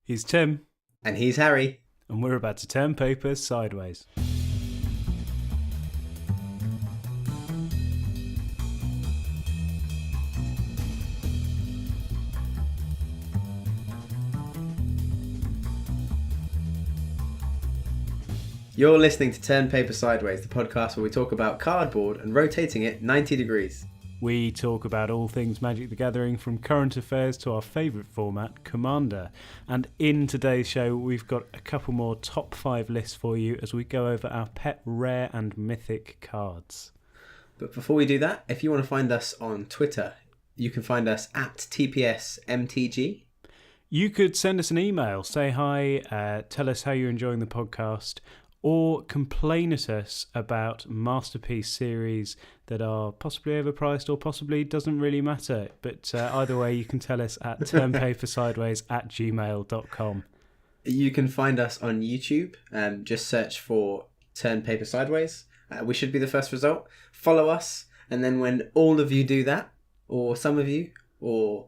He's Tim. And he's Harry. And we're about to turn papers sideways. You're listening to Turn Paper Sideways, the podcast where we talk about cardboard and rotating it 90 degrees. We talk about all things Magic the Gathering, from current affairs to our favourite format, Commander. And in today's show, we've got a couple more top 5 lists for you as we go over our pet rare and mythic cards. But before we do that, if you want to find us on Twitter, you can find us at TPSMTG. You could send us an email, say hi, tell us how you're enjoying the podcast, or complain at us about masterpiece series that are possibly overpriced or possibly doesn't really matter. But either way, you can tell us at turnpapersideways@gmail.com. You can find us on YouTube. Just search for Turn Paper Sideways. We should be the first result. Follow us. And then when all of you do that, or some of you, or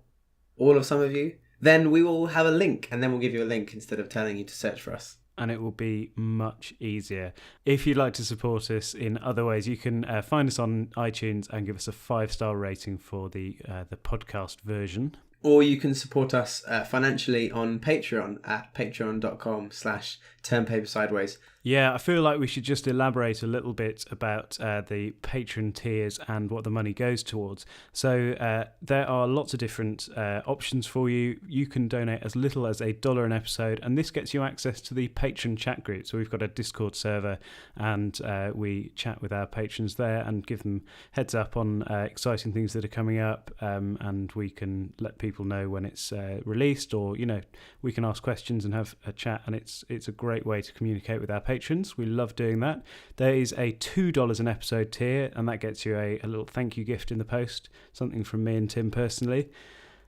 all of some of you, then we will have a link. And then we'll give you a link instead of telling you to search for us. And it will be much easier. If you'd like to support us in other ways, you can find us on iTunes and give us a 5-star rating for the podcast version. Or you can support us financially on Patreon at patreon.com/turnpapersideways. Yeah, I feel like we should just elaborate a little bit about the patron tiers and what the money goes towards. So there are lots of different options for you. You can donate as little as $1 an episode, and this gets you access to the patron chat group. So we've got a Discord server, and we chat with our patrons there and give them heads up on exciting things that are coming up, and we can let people know when it's released, or we can ask questions and have a chat, and it's a great way to communicate with our patrons. We love doing that. There is a $2 an episode tier, and that gets you a little thank you gift in the post, something from me and Tim personally.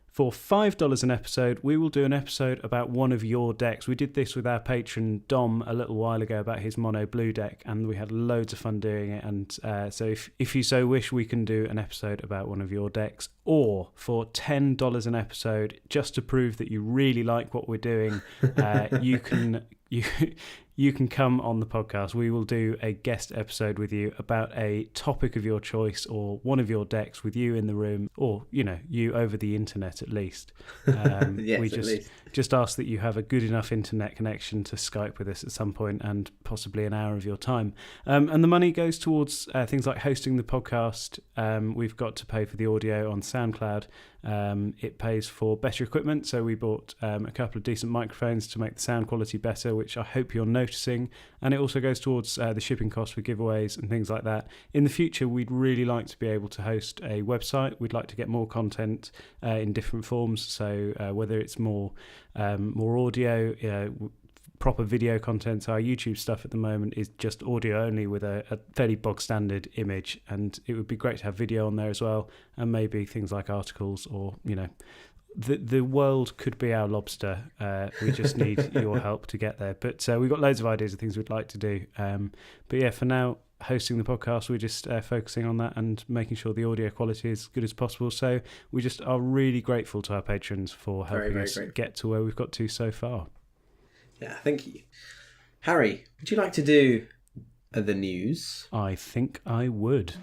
For $5 an episode, we will do an episode about one of your decks. We did this with our patron Dom a little while ago about his mono blue deck, and we had loads of fun doing it. And so if you so wish, we can do an episode about one of your decks. Or for $10 an episode, just to prove that you really like what we're doing, you can come on the podcast. We will do a guest episode with you about a topic of your choice or one of your decks with you in the room, or you over the internet at least. Yes, we at least. just ask that you have a good enough internet connection to Skype with us at some point, and possibly an hour of your time. And the money goes towards things like hosting the podcast. We've got to pay for the audio on SoundCloud. It pays for better equipment, so we bought a couple of decent microphones to make the sound quality better, which I hope you're noticing. And it also goes towards the shipping costs for giveaways and things like that. In the future, we'd really like to be able to host a website. We'd like to get more content in different forms, so whether it's more audio, proper video content. So our YouTube stuff at the moment is just audio only with a fairly bog standard image, and it would be great to have video on there as well, and maybe things like articles, or the world could be our lobster. We just need your help to get there, but we've got loads of ideas of things we'd like to do, but yeah, for now, hosting the podcast, we're just focusing on that and making sure the audio quality is as good as possible. So we just are really grateful to our patrons for helping us get to where we've got to so far. Yeah, thank you. Harry, would you like to do the news? I think I would.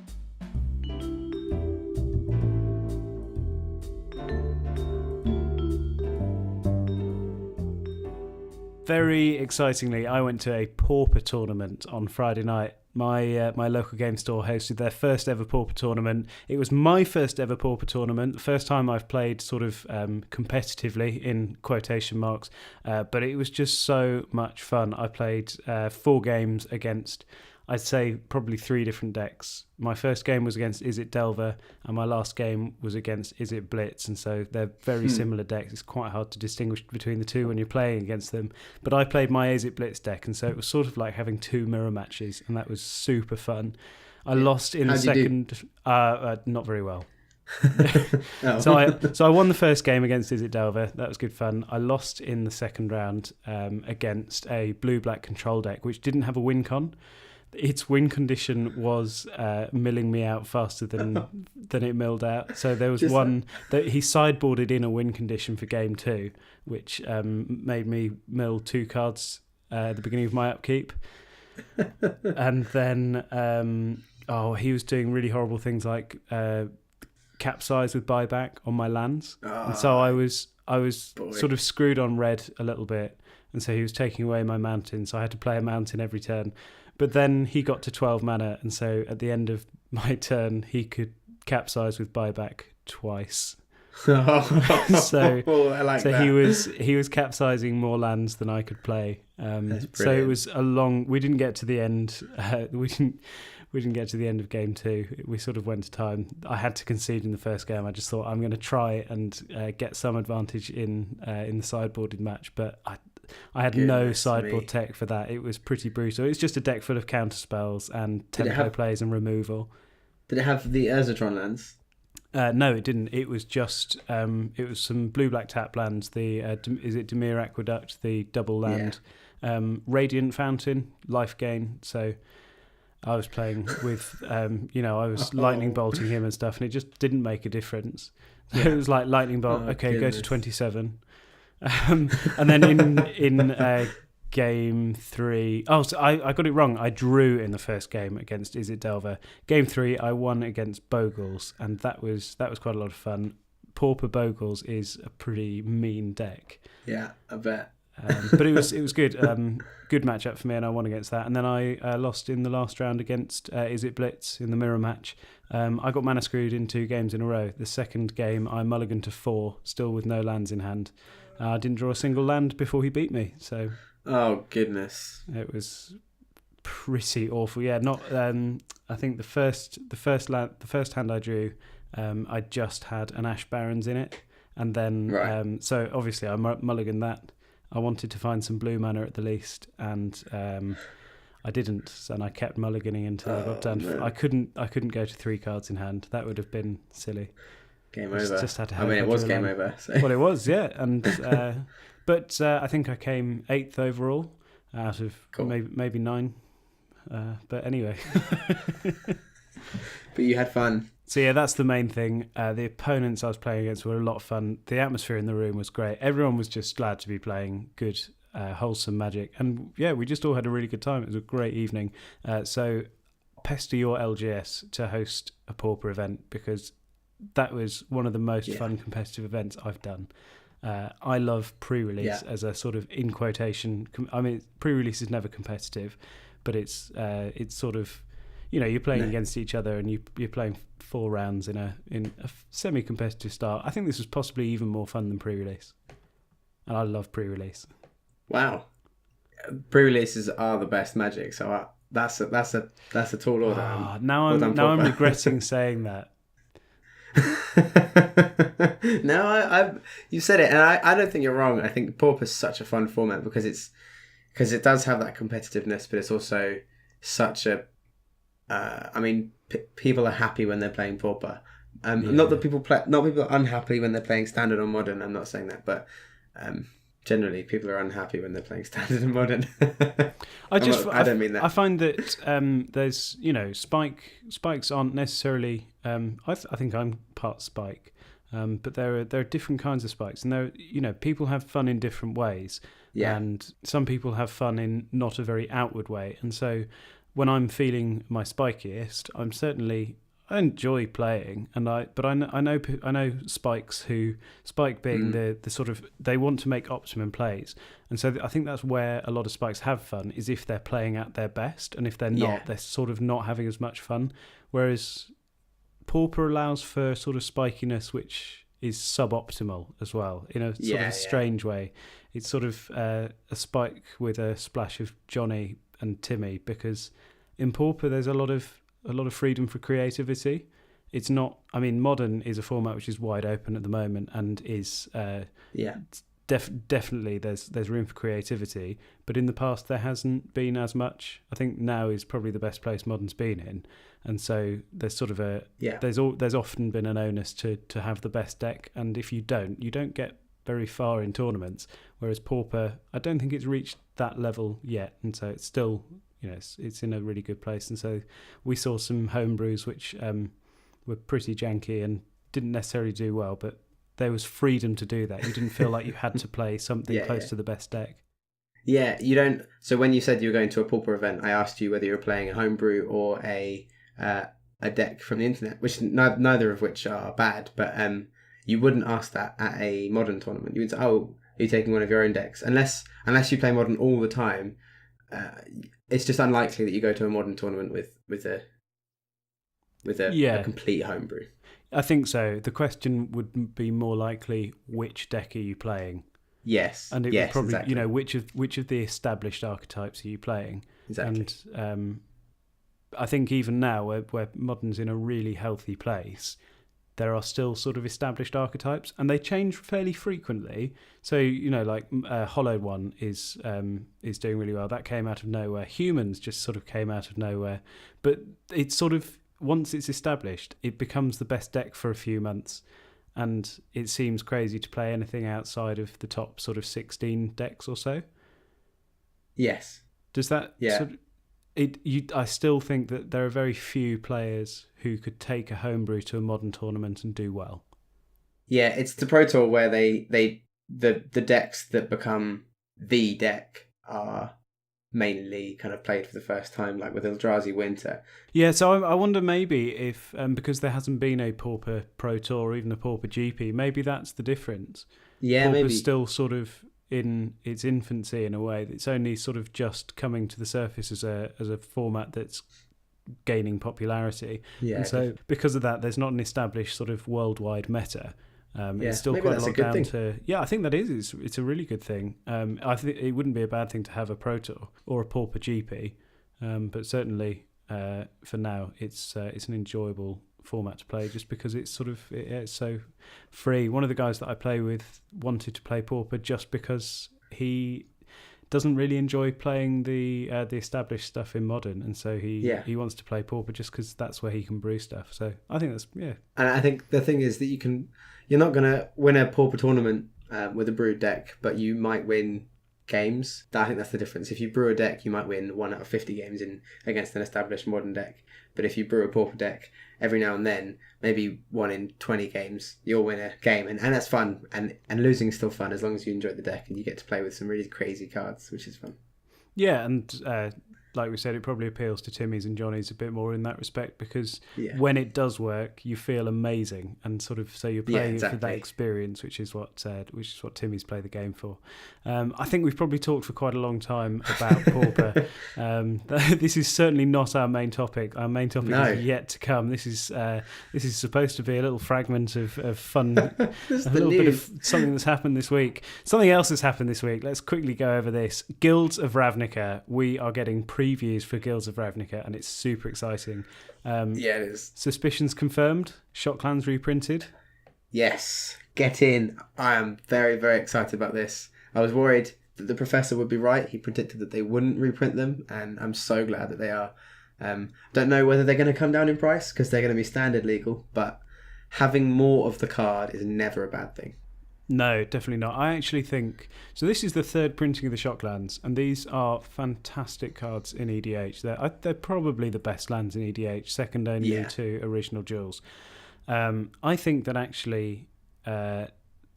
Very excitingly, I went to a Pauper tournament on Friday night. My local game store hosted their first ever Pauper tournament. It was my first ever Pauper tournament, the first time I've played sort of competitively, in quotation marks, but it was just so much fun. I played 4 games against, I'd say, probably 3 different decks. My first game was against Is It Delver, and my last game was against Is It Blitz, and so they're very similar decks. It's quite hard to distinguish between the two when you're playing against them. But I played my Is It Blitz deck, and so it was sort of like having 2 mirror matches, and that was super fun. I lost in the second... not very well. Oh. So I won the first game against Is It Delver. That was good fun. I lost in the second round against a blue-black control deck, which didn't have a win con. its win condition was milling me out faster than it milled out. So there was one that he sideboarded in a win condition for game 2, which made me mill 2 cards at the beginning of my upkeep. And then he was doing really horrible things like capsize with buyback on my lands. And so I was sort of screwed on red a little bit, and so he was taking away my mountain, so I had to play a mountain every turn. But then he got to 12 mana, and so at the end of my turn he could capsize with buyback twice. So I like that. he was capsizing more lands than I could play. So it was a long. We didn't get to the end. We didn't get to the end of game 2. We sort of went to time. I had to concede in the first game. I just thought I'm going to try and get some advantage in the sideboarded match, but I had no sideboard tech for that. It was pretty brutal. It's just a deck full of counter spells and tempo plays and removal. Did it have the Urzatron lands? No, it didn't. It was just it was some blue-black tap lands. The is it Dimir Aqueduct, the double land, Radiant Fountain, life gain. So I was playing with I was lightning bolting him and stuff, and it just didn't make a difference. So it was like lightning bolt. Okay, go to 27, and then in game 3. Oh, so I got it wrong. I drew in the first game against Is It Delver. Game 3, I won against Bogles, and that was quite a lot of fun. Pauper Bogles is a pretty mean deck. Yeah, I bet. But it was good. Good matchup for me, and I won against that. And then I lost in the last round against Is It Blitz in the mirror match. I got mana screwed in 2 games in a row. The second game, I mulliganed to 4, still with no lands in hand. I didn't draw a single land before he beat me. So. Oh goodness! It was pretty awful. Yeah, not. I think the first hand I drew, I just had an Ash Barrens in it, and then so obviously I mulliganed that. I wanted to find some blue mana at the least, and I didn't, and I kept mulliganing until I got done. No. I couldn't go to 3 cards in hand. That would have been silly. Game over. Just had to have it was game over. So. Well, it was, yeah, and. But I think I came 8th overall out of maybe 9. But anyway. But you had fun. So yeah, that's the main thing. The opponents I was playing against were a lot of fun. The atmosphere in the room was great. Everyone was just glad to be playing good, wholesome Magic. And yeah, we just all had a really good time. It was a great evening. So pester your LGS to host a Pauper event, because that was one of the most fun competitive events I've done. I love pre-release as a sort of, in quotation. I mean, pre-release is never competitive, but it's sort of, you're playing against each other, and you're playing 4 rounds in a semi-competitive style. I think this was possibly even more fun than pre-release, and I love pre-release. Wow, pre-releases are the best Magic. So that's a tall order. Now I'm regretting saying that. No, you said it, and I don't think you're wrong. I think Pauper's such a fun format because it does have that competitiveness, but it's also such a. People are happy when they're playing Pauper. Not that people are unhappy when they're playing Standard or Modern. I'm not saying that, but generally people are unhappy when they're playing Standard and Modern. I don't mean that. I find that there's spikes aren't necessarily. I think I'm part spike, but there are different kinds of spikes, and people have fun in different ways. Yeah. And some people have fun in not a very outward way, and so when I'm feeling my spikiest, I enjoy playing, but I know spikes who spike being the sort of, they want to make optimum plays, and so I think that's where a lot of spikes have fun, is if they're playing at their best, and if they're not, they're sort of not having as much fun. Whereas Pauper allows for sort of spikiness which is suboptimal as well, in a sort of a strange way. It's sort of a spike with a splash of Johnny and Timmy, because in Pauper there's a lot of freedom for creativity. It's not. I mean, Modern is a format which is wide open at the moment, and is definitely there's room for creativity. But in the past there hasn't been as much. I think now is probably the best place Modern's been in, and so there's sort of there's often been an onus to have the best deck, and if you don't get very far in tournaments. Whereas Pauper, I don't think it's reached that level yet, and so it's still it's in a really good place. And so we saw some homebrews which were pretty janky and didn't necessarily do well, but there was freedom to do that. You didn't feel like you had to play something close to the best deck. Yeah, you don't. So when you said you were going to a Pauper event, I asked you whether you were playing a homebrew or a deck from the internet, which neither of which are bad. But you wouldn't ask that at a modern tournament. You would say, "Oh, are you taking one of your own decks?" Unless you play modern all the time, it's just unlikely that you go to a modern tournament with a complete homebrew. I think so. The question would be more likely, which deck are you playing? Yes, and it would probably exactly. which of the established archetypes are you playing? Exactly. And I think even now, where modern's in a really healthy place, there are still sort of established archetypes, and they change fairly frequently. So like Hollow One is doing really well. That came out of nowhere. Humans just sort of came out of nowhere, but it's sort of, once it's established, it becomes the best deck for a few months. And it seems crazy to play anything outside of the top sort of 16 decks or so. Yes. Does that? Yeah. I still think that there are very few players who could take a homebrew to a modern tournament and do well. Yeah, it's the Pro Tour where the decks that become the deck are mainly kind of played for the first time, like with Eldrazi Winter. Yeah, so I wonder maybe if, because there hasn't been a Pauper Pro Tour or even a Pauper GP, maybe that's the difference. Yeah, Pauper's maybe. still sort of in its infancy in a way. It's only sort of just coming to the surface as a format that's gaining popularity. Yeah. And so because of that, there's not an established sort of worldwide meta. It's still maybe quite a lot down thing. to... Yeah, I think that is. It's a really good thing. I think it wouldn't be a bad thing to have a Pro Tour or a Pauper GP, but certainly for now, it's an enjoyable format to play just because it's sort of it's so free. One of the guys that I play with wanted to play Pauper just because he doesn't really enjoy playing the established stuff in modern, and so he wants to play Pauper just because that's where he can brew stuff. So I think that's And I think the thing is that you're not gonna win a Pauper tournament with a brewed deck, but you might win games. I think that's the difference. If you brew a deck, you might win 1 out of 50 games against an established modern deck. But if you brew a Pauper deck, every now and then, maybe 1 in 20 games, you'll win a game, and that's fun. And losing is still fun as long as you enjoy the deck and you get to play with some really crazy cards, which is fun. Yeah, and like we said, it probably appeals to Timmy's and Johnny's a bit more in that respect because when it does work, you feel amazing, and sort of so you're playing it for that experience, which is what Timmy's play the game for. I think we've probably talked for quite a long time about Pauper. This is certainly not our main topic. Our main topic is yet to come. This is supposed to be a little fragment of fun, a little bit of something that's happened this week. Something else has happened this week. Let's quickly go over this. Guilds of Ravnica. We are getting previews for Guilds of Ravnica, and it's super exciting. It is. Suspicions confirmed. Shocklands reprinted. Yes, get in. I am very, very excited about this. I was worried that the professor would be right. He predicted that they wouldn't reprint them, and I'm so glad that they are. Don't know whether they're going to come down in price because they're going to be standard legal, but having more of the card is never a bad thing. No, definitely not. I actually think... So this is the third printing of the Shocklands, and these are fantastic cards in EDH. They're probably the best lands in EDH, second only to Original Jewels. I think that actually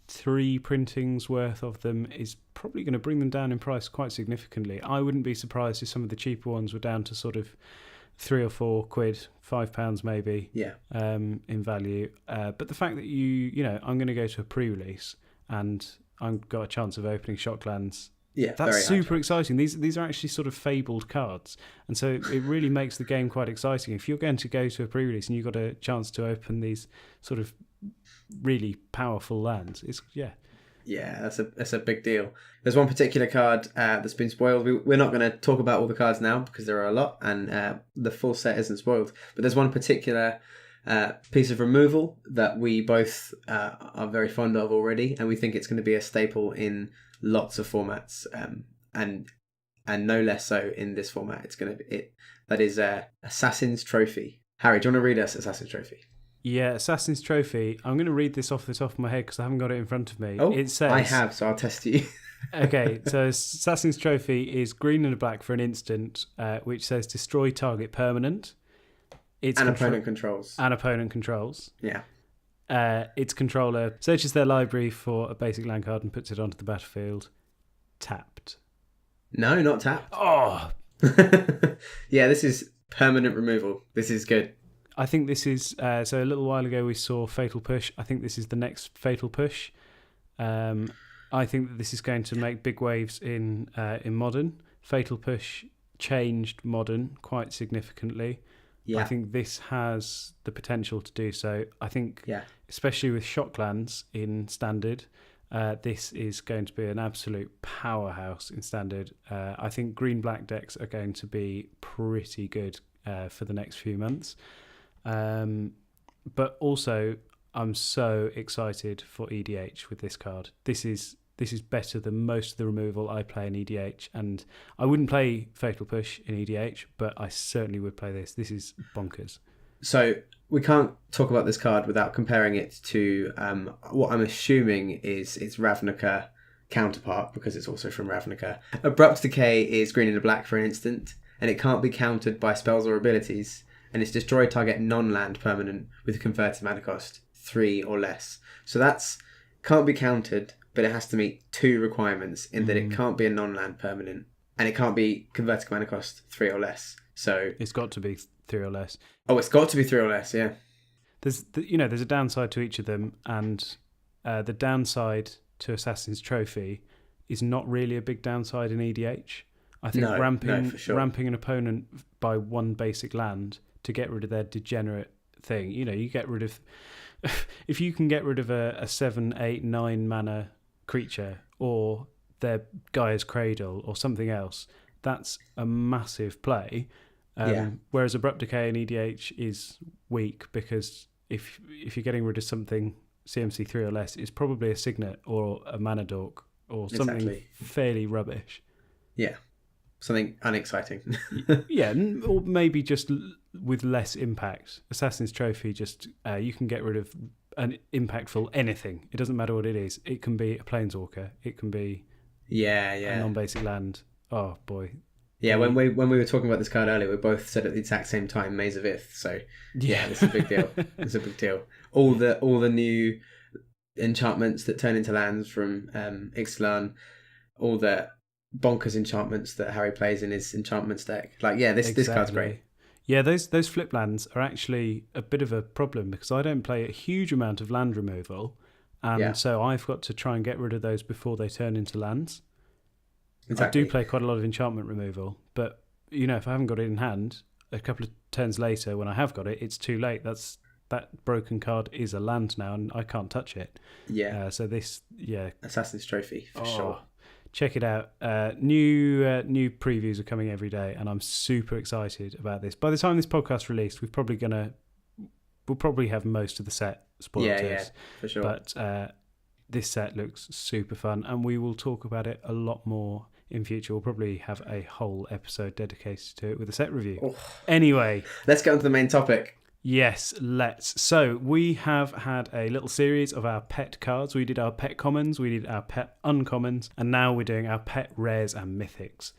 3 printings worth of them is probably going to bring them down in price quite significantly. I wouldn't be surprised if some of the cheaper ones were down to sort of £3 or £4, £5 maybe, in value. But the fact that I'm going to go to a pre-release and I've got a chance of opening Shocklands. That's super exciting. These are actually sort of fabled cards, and so it really makes the game quite exciting. If you're going to go to a pre-release and you've got a chance to open these sort of really powerful lands, that's a big deal. There's one particular card that's been spoiled. We're not going to talk about all the cards now because there are a lot, and the full set isn't spoiled. But there's one particular piece of removal that we both are very fond of already, and we think it's going to be a staple in lots of formats, and no less so in this format. It's going to be it. That is Assassin's Trophy. Harry, do you want to read us Assassin's Trophy? Yeah, Assassin's Trophy. I'm going to read this off the top of my head because I haven't got it in front of me. Oh, it says, I have, so I'll test you. Okay, so Assassin's Trophy is green and a black for an instant, which says destroy target permanent. Its And opponent controls. And opponent controls. Yeah. Its controller searches their library for a basic land card and puts it onto the battlefield. Tapped. No, not tapped. Oh! Yeah, this is permanent removal. This is good. I think this is... so a little while ago we saw Fatal Push. I think this is the next Fatal Push. I think that this is going to make big waves in Modern. Fatal Push changed Modern quite significantly. Yeah. I think this has the potential to do so. I think, especially with Shocklands in Standard, this is going to be an absolute powerhouse in Standard. I think green-black decks are going to be pretty good for the next few months. But also, I'm so excited for EDH with this card. This is better than most of the removal I play in EDH, and I wouldn't play Fatal Push in EDH, but I certainly would play this. This is bonkers. So we can't talk about this card without comparing it to what I'm assuming is its Ravnica counterpart, because it's also from Ravnica. Abrupt Decay is green and a black for an instant, and it can't be countered by spells or abilities, and it's destroy target non-land permanent with a converted mana cost 3 or less. So that's can't be countered, but it has to meet 2 requirements in that it can't be a non-land permanent and it can't be converted mana cost 3 or less. So it's got to be 3 or less. Oh, it's got to be 3 or less, yeah. There's a downside to each of them, and the downside to Assassin's Trophy is not really a big downside in EDH. I think ramping an opponent by 1 basic land to get rid of their degenerate thing. You get rid of... if you can get rid of a 7, 8, 9 mana creature or their Gaia's Cradle or something else, that's a massive play. Whereas Abrupt Decay in EDH is weak because if you're getting rid of something CMC 3 or less, it's probably a Signet or a Mana Dork or something fairly rubbish. Yeah, something unexciting. Yeah, or maybe just with less impact. Assassin's Trophy, just you can get rid of an impactful anything. It doesn't matter what it is. It can be a Planeswalker. It can be a non-basic land. Oh boy. Yeah, when we were talking about this card earlier, we both said at the exact same time, Maze of Ith. So yeah, it's a big deal. It's a big deal. All the new enchantments that turn into lands from Ixalan, all the bonkers enchantments that Harry plays in his enchantments deck. This card's great. Yeah, those flip lands are actually a bit of a problem because I don't play a huge amount of land removal, and so I've got to try and get rid of those before they turn into lands. Exactly. I do play quite a lot of enchantment removal, but if I haven't got it in hand, a couple of turns later when I have got it, it's too late. That broken card is a land now, and I can't touch it. Yeah. So this, Assassin's Trophy for sure. Check it out. New previews are coming every day, and I'm super excited about this. By the time this podcast released, we'll probably have most of the set spoiled to us. For sure. But this set looks super fun, and we will talk about it a lot more in future. We'll probably have a whole episode dedicated to it with a set review. Oh. Anyway, let's get on to the main topic. Yes, let's. So we have had a little series of our pet cards. We did our pet commons, we did our pet uncommons, and now we're doing our pet rares and mythics.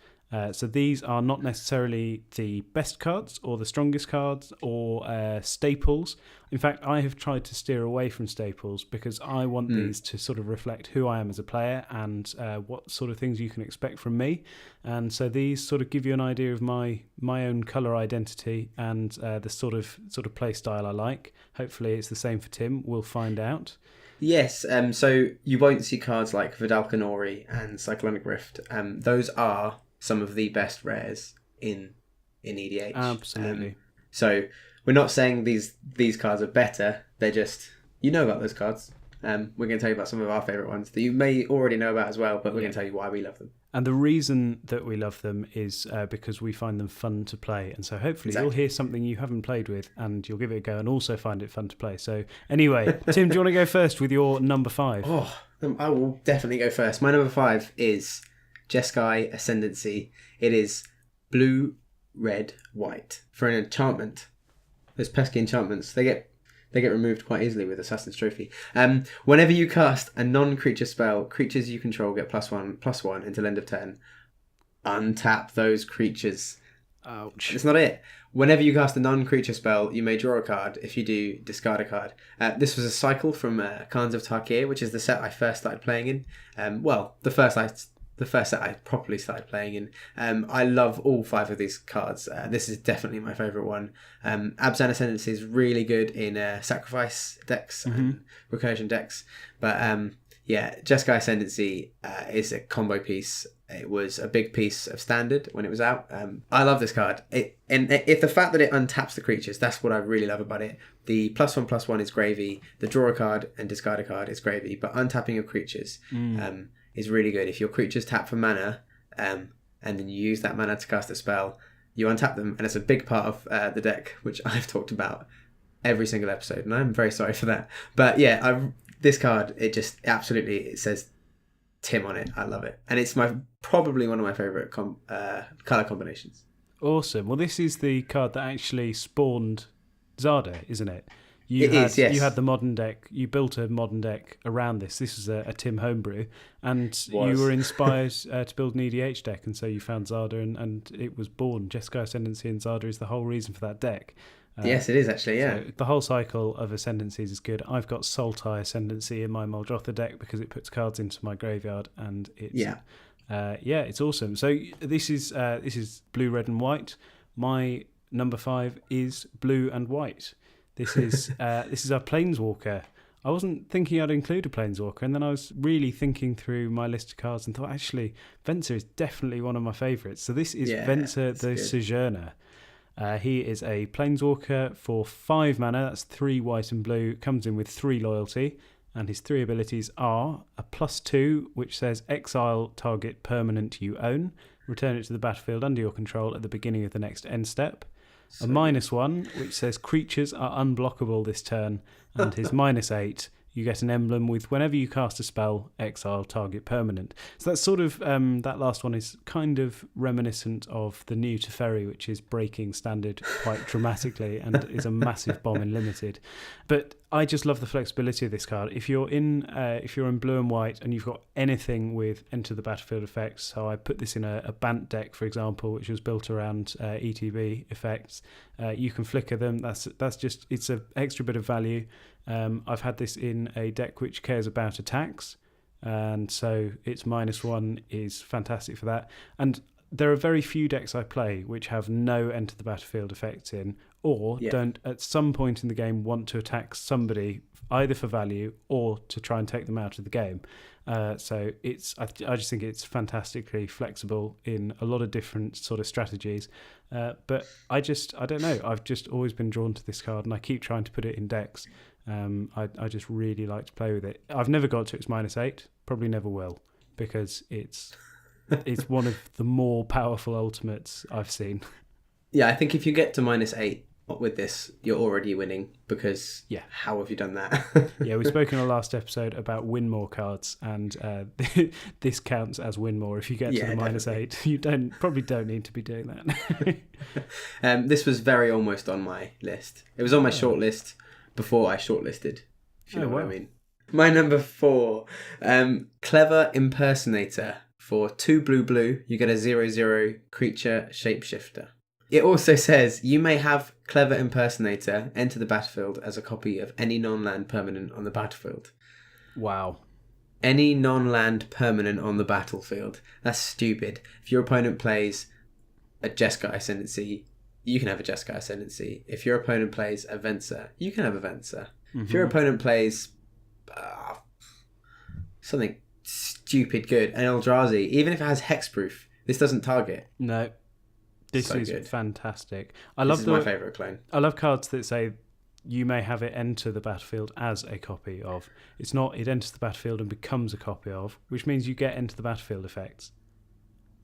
So these are not necessarily the best cards or the strongest cards or staples. In fact, I have tried to steer away from staples because I want these to sort of reflect who I am as a player and what sort of things you can expect from me. And so these sort of give you an idea of my own colour identity and the sort of play style I like. Hopefully it's the same for Tim. We'll find out. Yes, so you won't see cards like Vidal Canori and Cyclonic Rift. Those are some of the best rares in EDH. Absolutely. So we're not saying these cards are better. They're just, about those cards. We're going to tell you about some of our favourite ones that you may already know about as well, but we're going to tell you why we love them. And the reason that we love them is because we find them fun to play. And so hopefully you'll hear something you haven't played with and you'll give it a go and also find it fun to play. So anyway, Tim, do you want to go first with your number 5? Oh, I will definitely go first. My number 5 is Jeskai Ascendancy. It is blue, red, white for an enchantment. Those pesky enchantments. They get They get removed quite easily with Assassin's Trophy. Whenever you cast a non-creature spell, creatures you control get +1/+1 until end of turn. Untap those creatures. Ouch. It's not it. Whenever you cast a non-creature spell, you may draw a card. If you do, discard a card. This was a cycle from Khans of Tarkir, which is the set I first started playing in. The first set I properly started playing in. I love all 5 of these cards. This is definitely my favourite one. Abzan Ascendancy is really good in sacrifice decks and recursion decks. But Jeskai Ascendancy is a combo piece. It was a big piece of standard when it was out. I love this card. If the fact that it untaps the creatures, that's what I really love about it. The +1/+1 is gravy. The draw a card and discard a card is gravy. But untapping your creatures is really good. If your creatures tap for mana, and then you use that mana to cast a spell, you untap them, and it's a big part of the deck, which I've talked about every single episode, and I'm very sorry for that. But this card, it says Tim on it. I love it, and it's probably one of my favourite colour combinations. Awesome. Well, this is the card that actually spawned Zada, isn't it? Yes. You had the modern deck. You built a modern deck around this. This was a Tim homebrew, and you were inspired to build an EDH deck, and so you found Zada, and it was born. Jeskai Ascendancy and Zada is the whole reason for that deck. Yes, it is actually, yeah. So the whole cycle of Ascendancies is good. I've got Sultai Ascendancy in my Muldrotha deck because it puts cards into my graveyard, and it's it's awesome. So this is blue, red, and white. My number 5 is blue and white. This is our Planeswalker. I wasn't thinking I'd include a Planeswalker, and then I was really thinking through my list of cards and thought, actually, Venser is definitely one of my favourites. So this is Venser the Sojourner. He is a Planeswalker for 5 mana, that's 3 white and blue, comes in with 3 loyalty, and his 3 abilities are a +2, which says exile target permanent you own, return it to the battlefield under your control at the beginning of the next end step. A -1, which says creatures are unblockable this turn, and his -8, you get an emblem with whenever you cast a spell, exile target permanent. So that's sort of, that last one is kind of reminiscent of the new Teferi, which is breaking standard quite dramatically and is a massive bomb in limited. But I just love the flexibility of this card. If you're in blue and white and you've got anything with enter the battlefield effects, so I put this in a Bant deck, for example, which was built around ETB effects, you can flicker them. It's an extra bit of value. I've had this in a deck which cares about attacks, and so its -1 is fantastic for that. And there are very few decks I play which have no enter the battlefield effects in, or don't at some point in the game want to attack somebody either for value or to try and take them out of the game. So I just think it's fantastically flexible in a lot of different sort of strategies. But I don't know. I've just always been drawn to this card, and I keep trying to put it in decks. I just really like to play with it. I've never got to its -8, probably never will, because it's one of the more powerful ultimates I've seen. Yeah, I think if you get to -8 with this, you're already winning, because how have you done that? We spoke in our last episode about win more cards, and this counts as win more. If you get to the -8, you probably don't need to be doing that. This was very almost on my list. It was on my short list before I shortlisted, if you know what I mean. My number 4, Clever Impersonator. For 2 blue, you get a 0/0 creature shapeshifter. It also says you may have Clever Impersonator enter the battlefield as a copy of any non-land permanent on the battlefield. Wow. Any non-land permanent on the battlefield. That's stupid. If your opponent plays a Jeskai Ascendancy, you can have a Jeskai Ascendancy. If your opponent plays a Venser, you can have a Venser. Mm-hmm. If your opponent plays something stupid good, an Eldrazi, even if it has hexproof, this doesn't target. No. This is good. Fantastic. This is my favourite clone. I love cards that say you may have it enter the battlefield as a copy of. It's not it enters the battlefield and becomes a copy of, which means you get enter the battlefield effects,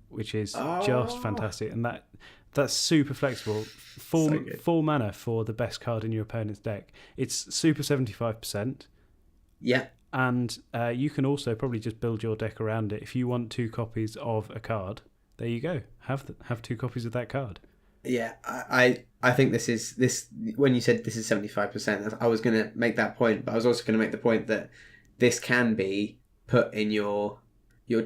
which is just fantastic. And that's super flexible. 4 mana for the best card in your opponent's deck. It's super 75%. Yeah. And you can also probably just build your deck around it. If you want 2 copies of a card, there you go. Have 2 copies of that card. Yeah, I think this when you said this is 75%, I was going to make that point, but I was also going to make the point that this can be put in your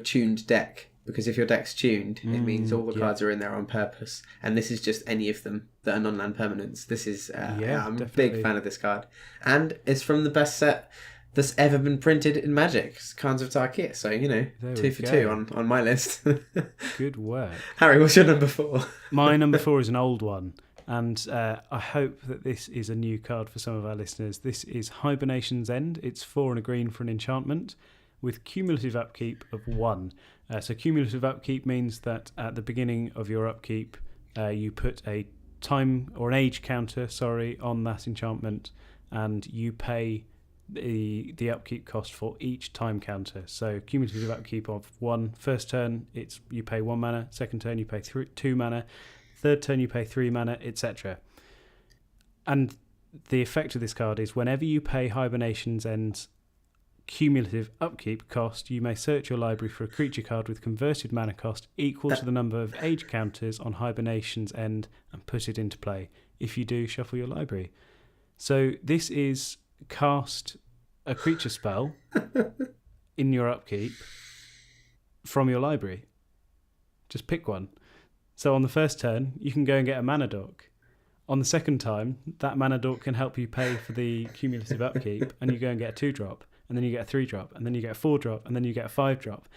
tuned deck, because if your deck's tuned, it means all the cards are in there on purpose, and this is just any of them that are non-land permanents. This is I'm definitely. a big fan of this card, and it's from the best set that's ever been printed in Magic, Khans of Tarkir. So, you know, There 2 we for go. 2 on my list. Good work. Harry, what's your number 4? My number 4 is an old one, and I hope that this is a new card for some of our listeners. This is Hibernation's End. It's 4 and a green for an enchantment with cumulative upkeep of 1. So cumulative upkeep means that at the beginning of your upkeep, you put a time or an age counter, on that enchantment, and you pay the upkeep cost for each time counter. So cumulative upkeep of 1. First turn, you pay 1 mana. Second turn, you pay 2 mana. Third turn, you pay 3 mana, etc. And the effect of this card is whenever you pay Hibernation's End's cumulative upkeep cost, you may search your library for a creature card with converted mana cost equal to the number of age counters on Hibernation's End and put it into play. If you do, shuffle your library. So this is cast a creature spell in your upkeep from your library. Just pick one. So on the first turn, you can go and get a mana dork. On the second time, that mana dork can help you pay for the cumulative upkeep, and you go and get a 2-drop, and then you get a 3-drop, and then you get a 4-drop, and then you get a 5-drop.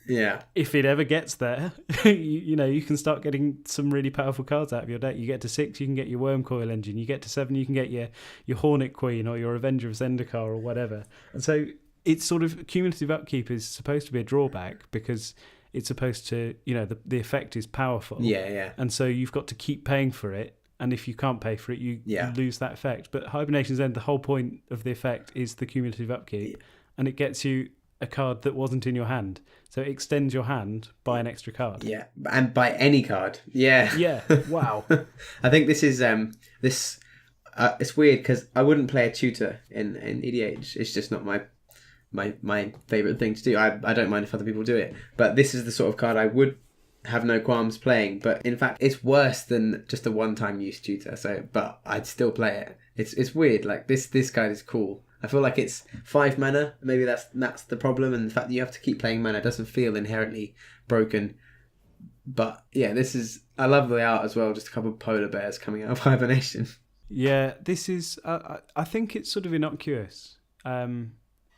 Yeah. If it ever gets there, you can start getting some really powerful cards out of your deck. You get to 6, you can get your Wormcoil Engine. You get to 7, you can get your Hornet Queen or your Avenger of Zendikar or whatever. And so it's sort of cumulative upkeep is supposed to be a drawback because it's supposed to, the effect is powerful. Yeah. And so you've got to keep paying for it. And if you can't pay for it, you lose that effect. But Hibernation's End, the whole point of the effect is the cumulative upkeep. And it gets you a card that wasn't in your hand. So it extends your hand by an extra card. Yeah, and by any card. Yeah. Yeah, wow. I think this is it's weird because I wouldn't play a tutor in EDH. It's just not my favourite thing to do. I don't mind if other people do it. But this is the sort of card I would have no qualms playing. But in fact, it's worse than just a one-time use tutor. But I'd still play it. It's weird. Like this card is cool. I feel like it's 5 mana. Maybe that's the problem, and the fact that you have to keep playing mana doesn't feel inherently broken. But yeah, I love the art as well. Just a couple of polar bears coming out of hibernation. Yeah, this is. I think it's sort of innocuous.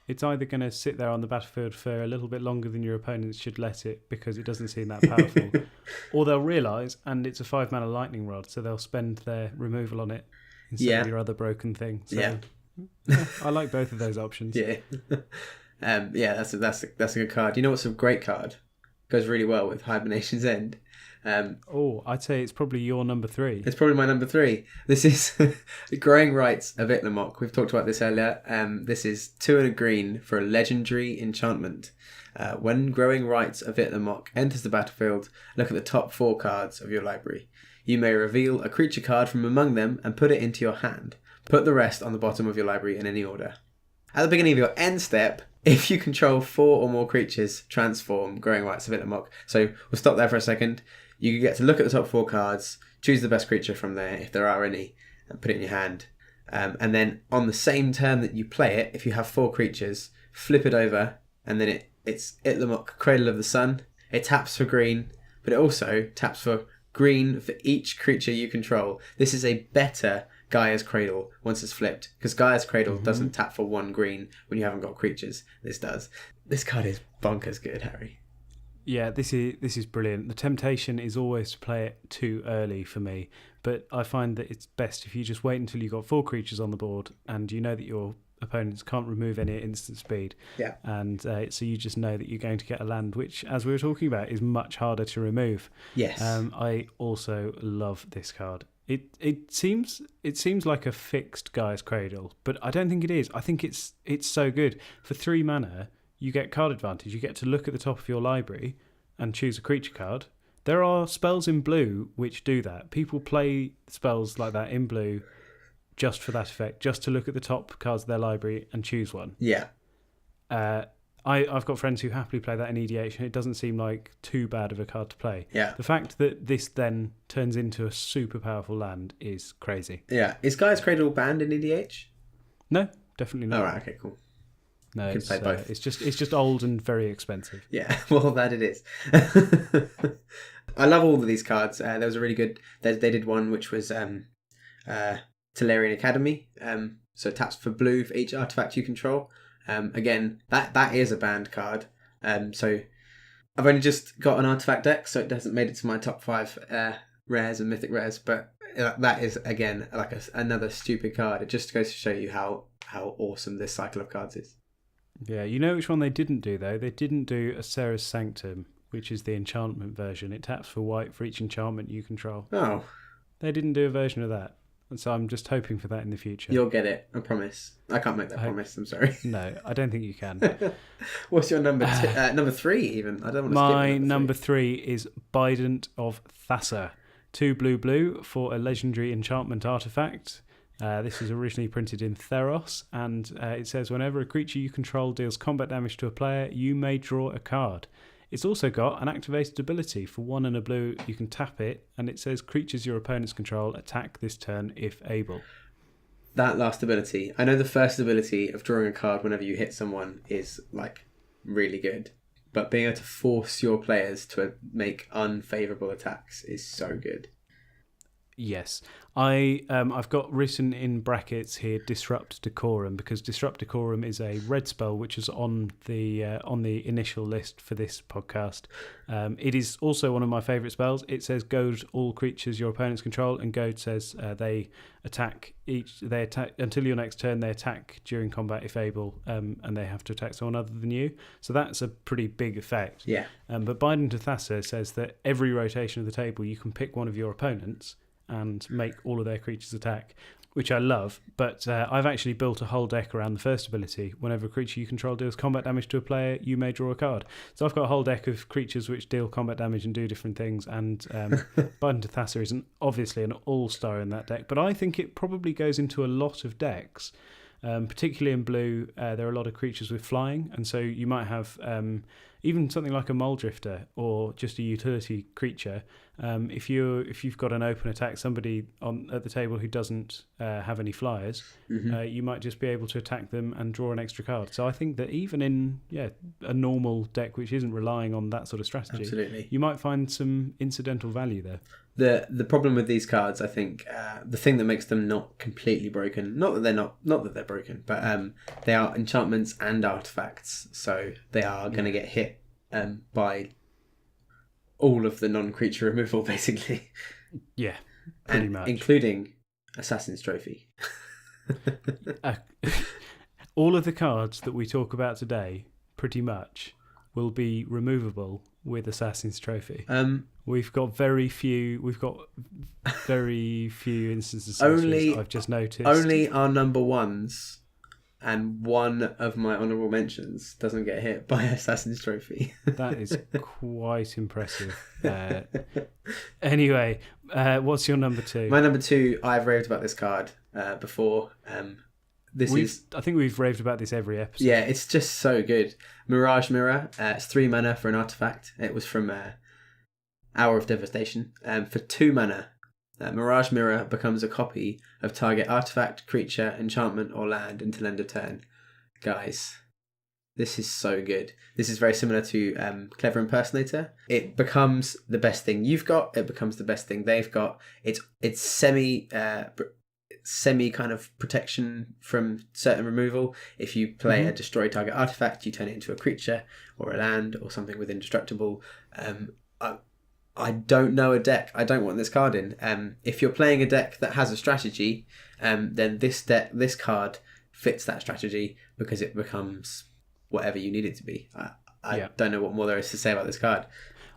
It's either going to sit there on the battlefield for a little bit longer than your opponents should let it because it doesn't seem that powerful, or they'll realise and it's a 5 mana lightning rod, so they'll spend their removal on it instead of your other broken thing. So, yeah, I like both of those options. Yeah, that's a good card. You know what's a great card? Goes really well with Hibernation's End. I'd say it's probably your number 3. It's probably my number 3. This is Growing Rights of Itlamok. We've talked about this earlier. This is 2 and a green for a legendary enchantment. When Growing Rights of Itlamok enters the battlefield, look at the top 4 cards of your library. You may reveal a creature card from among them and put it into your hand. Put the rest on the bottom of your library in any order. At the beginning of your end step, if you control 4 or more creatures, transform Growing Rights of Itlamok. So we'll stop there for a second. You get to look at the top 4 cards, choose the best creature from there, if there are any, and put it in your hand. And then on the same turn that you play it, if you have 4 creatures, flip it over, and then it's Itlamok, Cradle of the Sun. It taps for green, but it also taps for green for each creature you control. This is a better Gaia's Cradle once it's flipped, because Gaia's Cradle doesn't tap for 1 green when you haven't got creatures. This does. This card is bonkers good, Harry. Yeah, this is brilliant. The temptation is always to play it too early for me, but I find that it's best if you just wait until you've got 4 creatures on the board and you know that your opponents can't remove any at instant speed. Yeah. And so you just know that you're going to get a land, which, as we were talking about, is much harder to remove. Yes. I also love this card. It seems like a fixed Gaia's Cradle, but I don't think it is. I think it's so good. For 3 mana, you get card advantage. You get to look at the top of your library and choose a creature card. There are spells in blue which do that. People play spells like that in blue just for that effect, just to look at the top cards of their library and choose one. Yeah. I've got friends who happily play that in EDH, and it doesn't seem like too bad of a card to play. Yeah. The fact that this then turns into a super powerful land is crazy. Yeah. Is Gaia's Cradle banned in EDH? No, definitely not. All right. Okay. Cool. No, Could it's, play both. it's just old and very expensive. Yeah. Well, that it is. I love all of these cards. There was a really good. They did one which was Tolarian Academy. So taps for blue for each artifact you control. Again, that is a banned card. So I've only just got an artifact deck, so it hasn't made it to my top 5 rares and mythic rares. But that is again like another stupid card. It just goes to show you how awesome this cycle of cards is. Yeah, you know which one they didn't do though? They didn't do a Serra's Sanctum, which is the enchantment version. It taps for white for each enchantment you control. Oh, they didn't do a version of that. And so I'm just hoping for that in the future. You'll get it, I promise. I can't make that promise, I'm sorry. No, I don't think you can. What's your number number 3 even? I don't want to My skip number 3 is Bident of Thassa. 2 blue for a legendary enchantment artifact. This was originally printed in Theros, and it says whenever a creature you control deals combat damage to a player, you may draw a card. It's also got an activated ability. For 1 and a blue, you can tap it, and it says creatures your opponents control attack this turn if able. That last ability, I know the first ability of drawing a card whenever you hit someone is like really good, but being able to force your players to make unfavourable attacks is so good. Yes, I've got written in brackets here Disrupt Decorum, because Disrupt Decorum is a red spell which is on the initial list for this podcast. It is also one of my favourite spells. It says goad all creatures your opponents control, and goad says they attack until your next turn. They attack during combat if able, and they have to attack someone other than you. So that's a pretty big effect. Yeah. But Bident of Thassa says that every rotation of the table you can pick one of your opponents and make all of their creatures attack, which I love. But I've actually built a whole deck around the first ability. Whenever a creature you control deals combat damage to a player, you may draw a card. So I've got a whole deck of creatures which deal combat damage and do different things, and Bident of Thassa is obviously an all-star in that deck, but I think it probably goes into a lot of decks. Particularly in blue, there are a lot of creatures with flying, and so you might have even something like a Muldrifter or just a utility creature. If you've got an open attack, somebody at the table who doesn't have any flyers, you might just be able to attack them and draw an extra card. So I think that even in a normal deck which isn't relying on that sort of strategy, absolutely, you might find some incidental value there. The problem with these cards, I think, the thing that makes them not completely broken, not that they're broken, but they are enchantments and artifacts, so they are going to get hit by all of the non-creature removal, basically. Yeah, pretty much, including Assassin's Trophy. All of the cards that we talk about today, pretty much, will be removable with Assassin's Trophy. We've got very few instances. I've just noticed. Only our number ones and one of my honourable mentions doesn't get hit by Assassin's Trophy. That is quite impressive. Anyway, what's your number 2? My number 2, I've raved about this card before. I think we've raved about this every episode. Yeah, it's just so good. Mirage Mirror. It's 3 mana for an artifact. It was from Hour of Devastation. For 2 mana, Mirage Mirror becomes a copy of target artifact, creature, enchantment, or land until end of turn. Guys, this is so good. This is very similar to Clever Impersonator. It becomes the best thing you've got. It becomes the best thing they've got. It's semi kind of protection from certain removal. If you play a destroy target artifact, you turn it into a creature or a land or something with indestructible. I don't know a deck I don't want this card in. If you're playing a deck that has a strategy, then this card fits that strategy because it becomes whatever you need it to be. I don't know what more there is to say about this card.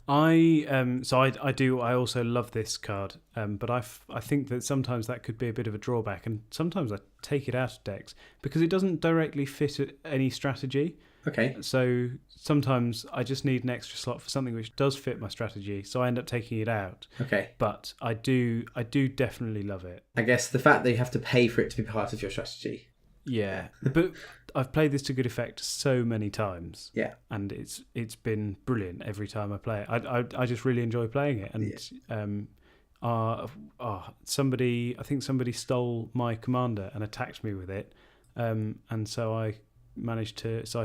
I also love this card, but I think that sometimes that could be a bit of a drawback, and sometimes I take it out of decks because it doesn't directly fit any strategy. Okay. So sometimes I just need an extra slot for something which does fit my strategy, so I end up taking it out. Okay. But I do definitely love it. I guess the fact that you have to pay for it to be part of your strategy. Yeah, but I've played this to good effect so many times. Yeah. And it's been brilliant every time I play it. I just really enjoy playing it. And somebody stole my commander and attacked me with it. And so I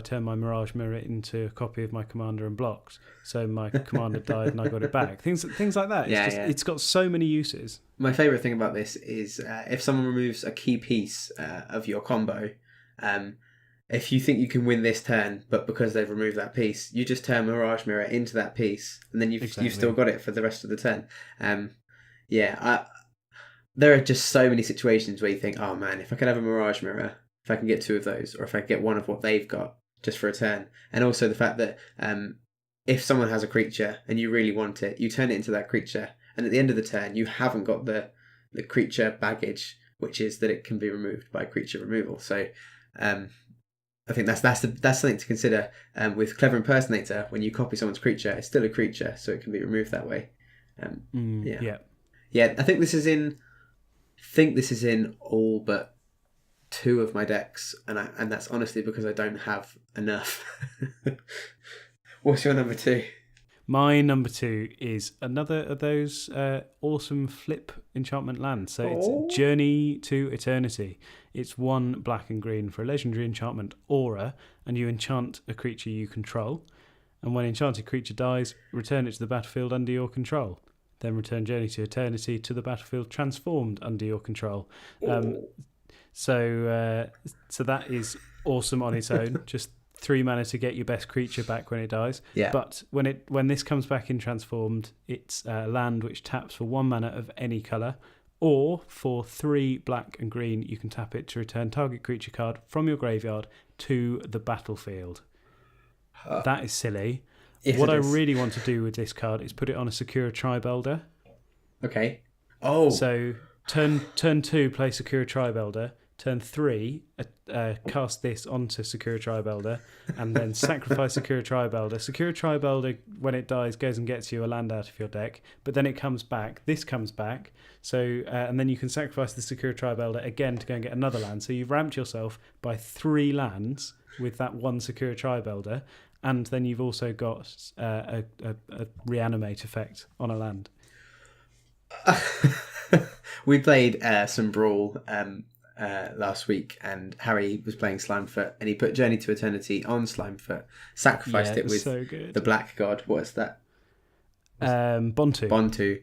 turned my Mirage Mirror into a copy of my commander and blocked. So my commander died and I got it back. Things like that. It's got so many uses. My favourite thing about this is if someone removes a key piece of your combo, if you think you can win this turn, but because they've removed that piece, you just turn Mirage Mirror into that piece, and then you've still got it for the rest of the turn. There are just so many situations where you think, oh man, if I could have a Mirage Mirror, if I can get 2 of those, or if I get one of what they've got just for a turn. And also the fact that if someone has a creature and you really want it, you turn it into that creature, and at the end of the turn, you haven't got the creature baggage, which is that it can be removed by creature removal. So I think that's something to consider with Clever Impersonator. When you copy someone's creature, it's still a creature, so it can be removed that way. I think this is in all but 2 of my decks, and that's honestly because I don't have enough. What's your number 2? My number 2 is another of those awesome flip enchantment lands. So it's Journey to Eternity. It's 1 black and green for a legendary enchantment Aura, and you enchant a creature you control. And when enchanted creature dies, return it to the battlefield under your control. Then return Journey to Eternity to the battlefield transformed under your control. So that is awesome on its own. Just 3 mana to get your best creature back when it dies. Yeah. But when this comes back in transformed, it's a land which taps for 1 mana of any colour, or for 3 black and green, you can tap it to return target creature card from your graveyard to the battlefield. That is silly. Yes, what I really want to do with this card is put it on a Sakura Tribe-Elder. Okay. Oh. So turn 2, play Sakura Tribe-Elder. Turn 3, cast this onto Sakura Tribe-Elder, and then sacrifice Sakura Tribe-Elder. Sakura Tribe-Elder, when it dies, goes and gets you a land out of your deck, but then it comes back. This comes back, so and then you can sacrifice the Sakura Tribe-Elder again to go and get another land. So you've ramped yourself by 3 lands with that 1 Sakura Tribe-Elder, and then you've also got a reanimate effect on a land. We played some Brawl last week, and Harry was playing Slimefoot, and he put Journey to Eternity on Slimefoot, sacrificed it with so good. the Black God. What's that? Bontu.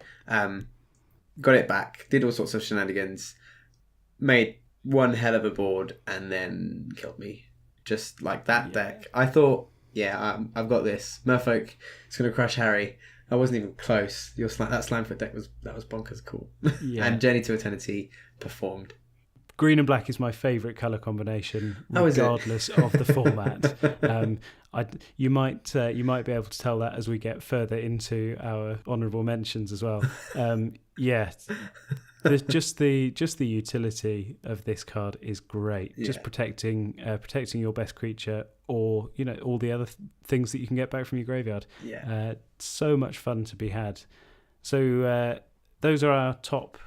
Got it back, did all sorts of shenanigans, made one hell of a board, and then killed me. Just like that deck. I thought, I've got this. Merfolk is going to crush Harry. I wasn't even close. That Slimefoot deck was bonkers cool. Yeah. And Journey to Eternity performed. Green and black is my favourite colour combination, Oh, is it? regardless of the format. You might be able to tell that as we get further into our honourable mentions as well. Just the utility of this card is great. Yeah. Just protecting your best creature, or all the other things that you can get back from your graveyard. Yeah. So much fun to be had. So those are our top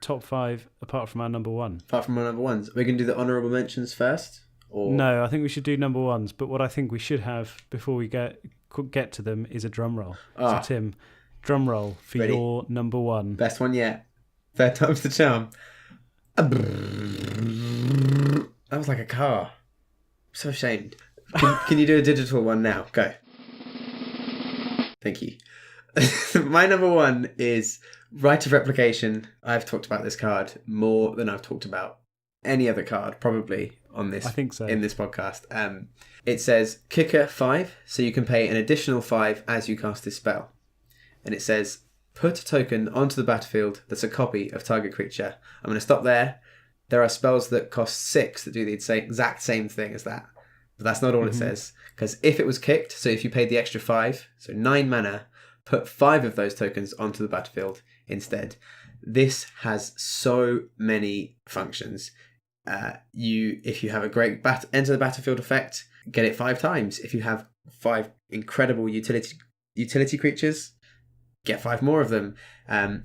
5, apart from our number 1. Apart from our number 1s, we're going to do the honourable mentions first, or No, I think we should do number 1s. But what I think we should have before we get to them is a drum roll. So Tim, drum roll for Ready? your number 1. Best one yet. 3rd time's the charm. That was like a car. I'm so ashamed. Can you do a digital one now? Go. Thank you. My number 1 is Rite of Replication. I've talked about this card more than I've talked about any other card, probably, on this. I think so. In this podcast. It says kicker 5, so you can pay an additional 5 as you cast this spell. And it says put a token onto the battlefield that's a copy of target creature. I'm going to stop there. There are spells that cost 6 that do the exact same thing as that. But that's not all it says. Because if it was kicked, so if you paid the extra 5, so 9 mana, put 5 of those tokens onto the battlefield instead. This has so many functions. If you have a great enter the battlefield effect, get it 5 times. If you have 5 incredible utility creatures, get 5 more of them.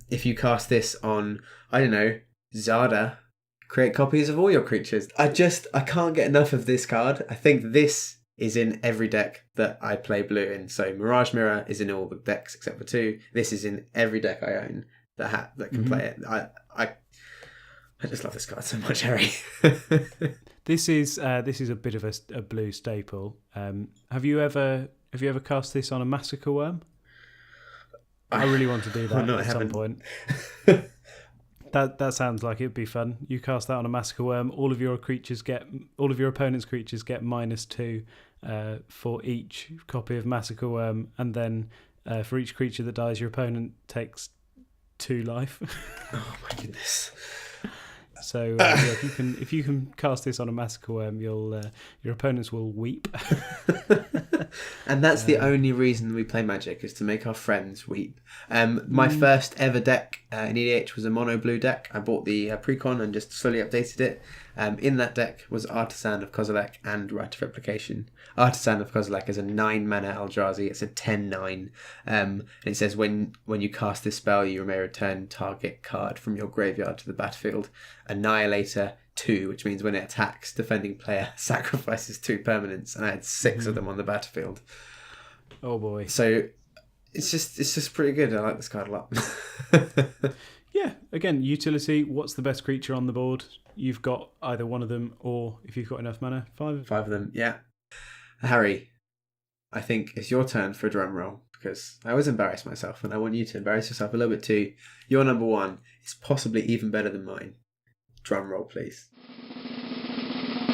If you cast this on, I don't know, Zada, Create copies of all your creatures. I can't get enough of this card. I think this is in every deck that I play blue in. So Mirage Mirror is in all the decks except for 2. This is in every deck I own that can play it. I just love this card so much, Harry. This is a bit of a blue staple. Have you ever cast this on a Massacre Worm? I really want to do that at some point. That sounds like it'd be fun. You cast that on a Massacre Worm. All of your opponent's creatures get -2 for each copy of Massacre Worm, and then for each creature that dies, your opponent takes 2 life. Oh my goodness! So if you can cast this on a Massacre Worm, your opponents will weep. And that's the only reason we play Magic, is to make our friends weep. My first ever deck in EDH was a mono blue deck. I bought the Precon and just slowly updated it. In that deck was Artisan of Kozilek and Rite of Replication. Artisan of Kozilek is a 9 mana Eldrazi. It's a 10/9. And it says when you cast this spell, you may return target card from your graveyard to the battlefield. Annihilator 2, which means when it attacks, defending player sacrifices 2 permanents, and I had 6 of them on the battlefield. Oh boy! So it's just pretty good. I like this card a lot. Yeah, again, utility. What's the best creature on the board? You've got either one of them, or if you've got enough mana, 5 of them. Yeah, Harry, I think it's your turn for a drum roll, because I always embarrass myself, and I want you to embarrass yourself a little bit too. Your number 1 is possibly even better than mine. Drum roll, please.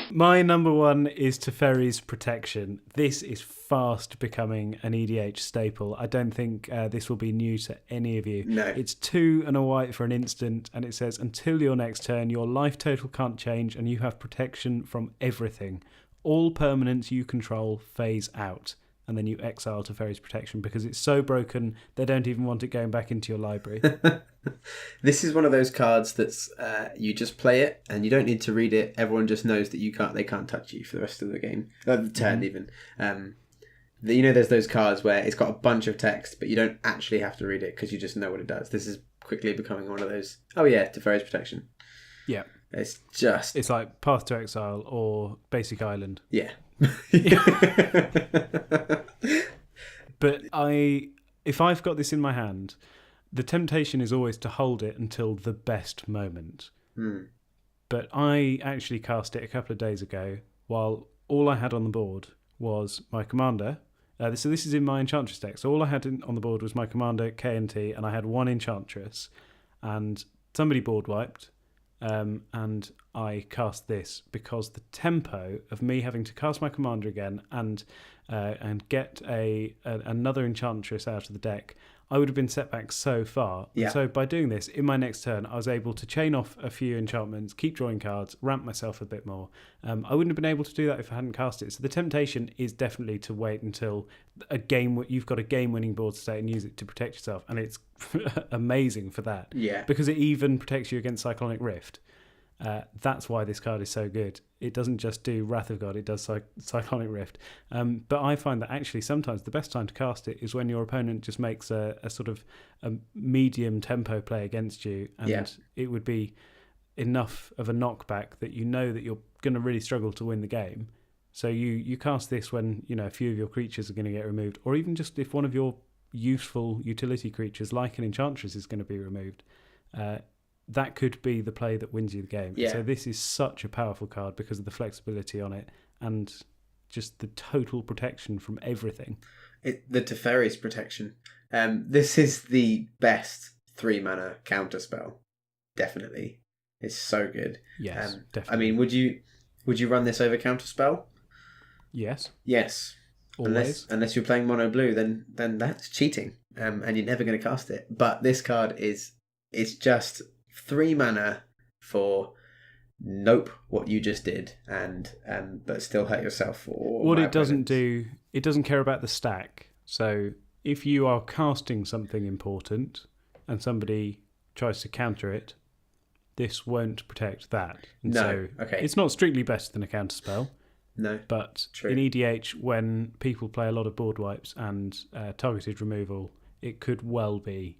My number 1 is Teferi's Protection. This is fast becoming an EDH staple. I don't think this will be new to any of you. No. It's 2 and a white for an instant, and it says, until your next turn, your life total can't change, and you have protection from everything. All permanents you control phase out. And then you exile Teferi's Protection, because it's so broken they don't even want it going back into your library. This is one of those cards that's you just play it and you don't need to read it. Everyone just knows that they can't touch you for the rest of the game, the turn even. There's those cards where it's got a bunch of text, but you don't actually have to read it because you just know what it does. This is quickly becoming one of those. Oh yeah, Teferi's Protection. Yeah, it's like Path to Exile or Basic Island. Yeah. But if I've got this in my hand, the temptation is always to hold it until the best moment. But I actually cast it a couple of days ago while all I had on the board was my commander. So this is in my Enchantress deck. So all I had on the board was my commander, K&T, and I had 1 Enchantress. And somebody board wiped. And I cast this because the tempo of me having to cast my commander again and get another Enchantress out of the deck, I would have been set back so far. Yeah. And so by doing this, in my next turn, I was able to chain off a few enchantments, keep drawing cards, ramp myself a bit more. I wouldn't have been able to do that if I hadn't cast it. So the temptation is definitely to wait until you've got a game-winning board state and use it to protect yourself. And it's amazing for that. Yeah. Because it even protects you against Cyclonic Rift. That's why this card is so good. It doesn't just do Wrath of God, it does Cyclonic Rift. But I find that actually sometimes the best time to cast it is when your opponent just makes a sort of a medium tempo play against you, and it would be enough of a knockback that you know that you're going to really struggle to win the game. So you cast this when a few of your creatures are going to get removed, or even just if one of your useful utility creatures like an Enchantress is going to be removed. That could be the play that wins you the game. Yeah. So this is such a powerful card because of the flexibility on it and just the total protection from everything. The Teferi's Protection. This is the best 3 mana counter spell. Definitely. It's so good. Yes, definitely. I mean, would you run this over counter spell? Yes. Yes. Always. Unless you're playing mono blue, then that's cheating. And you're never going to cast it. But this card it's just 3 mana for nope what you just did and but still hurt yourself or what it doesn't do, it doesn't care about the stack. So if you are casting something important and somebody tries to counter it, this won't protect that. And no. Okay. It's not strictly better than a counter spell. No. But True. In EDH, when people play a lot of board wipes and targeted removal, it could well be.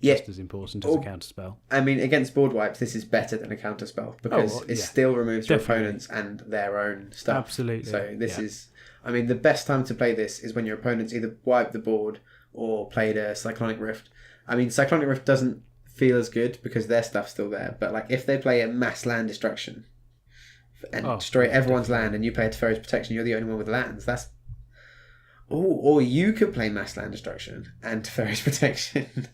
Yeah. just as important as a counterspell. I mean, against board wipes, this is better than a counterspell because it still removes your opponents and their own stuff. Absolutely. So this is, I mean, the best time to play this is when your opponents either wipe the board or played a Cyclonic Rift. I mean, Cyclonic Rift doesn't feel as good because their stuff's still there, but like if they play a mass land destruction and destroy everyone's land and you play a Teferi's Protection, you're the only one with lands. That's... or you could play mass land destruction and Teferi's Protection.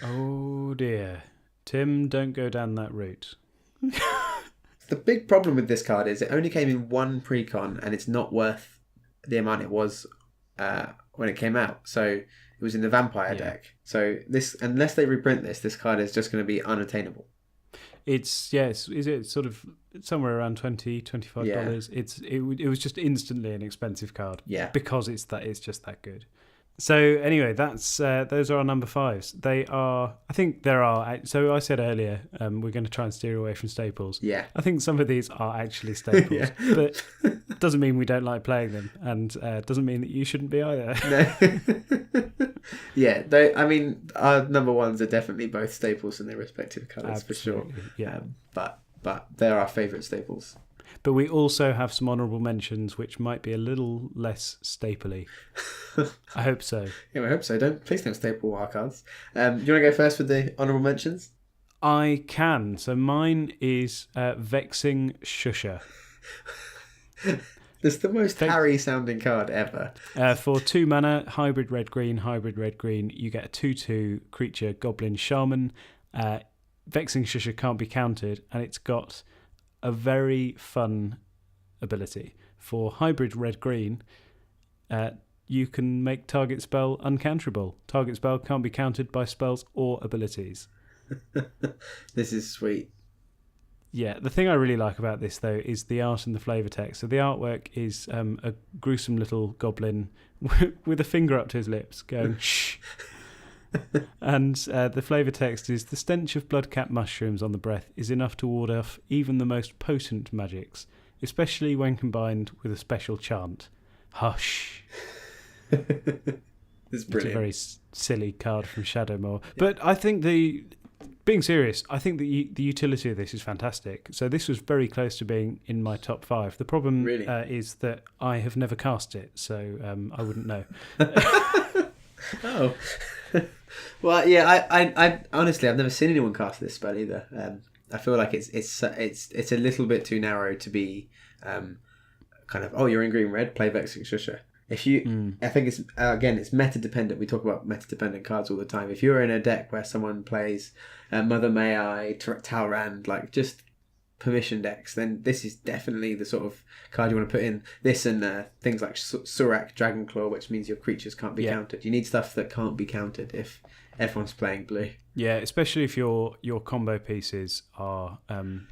Oh dear. Tim, don't go down that route. The big problem with this card is it only came in one precon and it's not worth the amount it was when it came out. So it was in the Vampire deck. So this, unless they reprint this card is just going to be unattainable. Is it sort of somewhere around $20-$25? It was just instantly an expensive card. Yeah. Because it's just that good. So anyway, that's those are our number 5s. So I said earlier, we're going to try and steer away from staples. Yeah. I think some of these are actually staples, but doesn't mean we don't like playing them, and doesn't mean that you shouldn't be either. No. Yeah, I mean, our number 1s are definitely both staples in their respective colours for sure. Yeah, but they're our favourite staples. But we also have some honourable mentions which might be a little less stapley. I hope so. Yeah, I hope so. Please don't staple our cards. Do you want to go first with the honourable mentions? I can. So mine is Vexing Shusher. It's the most Harry sounding card ever. For 2 mana, hybrid red green, you get a 2/2 creature goblin shaman. Vexing Shusher can't be countered, and it's got a very fun ability. For hybrid red green, you can make target spell uncounterable. Target spell can't be countered by spells or abilities. This is sweet. Yeah, the thing I really like about this, though, is the art and the flavour text. So the artwork is a gruesome little goblin with a finger up to his lips going, shh. And the flavour text is, the stench of blood-capped mushrooms on the breath is enough to ward off even the most potent magics, especially when combined with a special chant. Hush. It's brilliant. It's a very silly card from Shadowmoor. But I think being serious, I think the utility of this is fantastic. So this was very close to being in my top 5. The problem is that I have never cast it, so I wouldn't know. Oh. Well, yeah, I honestly, I've never seen anyone cast this spell either. I feel like it's a little bit too narrow to be kind of, you're in green-red, play Vexing Shusher. If you, I think it's meta dependent. We talk about meta dependent cards all the time. If you're in a deck where someone plays Mother May I, Talrand, like just permission decks, then this is definitely the sort of card you want to put in. This and things like Surak Dragonclaw, which means your creatures can't be countered. You need stuff that can't be countered if everyone's playing blue. Yeah, especially if your combo pieces are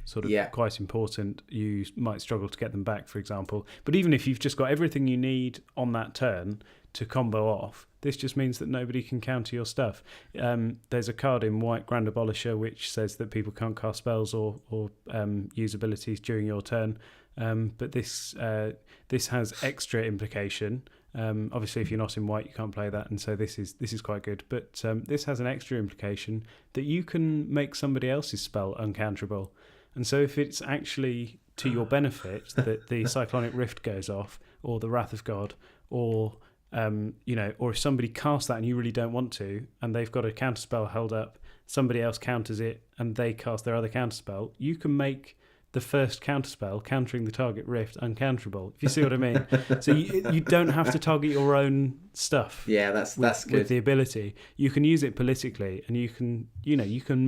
sort of quite important. You might struggle to get them back, for example. But even if you've just got everything you need on that turn to combo off, this just means that nobody can counter your stuff. There's a card in White, Grand Abolisher, which says that people can't cast spells or use abilities during your turn. But this has extra implication. Obviously, if you're not in white, you can't play that, and so this is quite good. But this has an extra implication that you can make somebody else's spell uncounterable. And so if it's actually to your benefit that the Cyclonic Rift goes off, or the Wrath of God, or or if somebody casts that and you really don't want to, and they've got a counterspell held up, somebody else counters it, and they cast their other counterspell, you can make the first counterspell countering the target rift uncounterable, if you see what I mean. So you don't have to target your own stuff. Yeah, that's good. With the ability, you can use it politically, and you can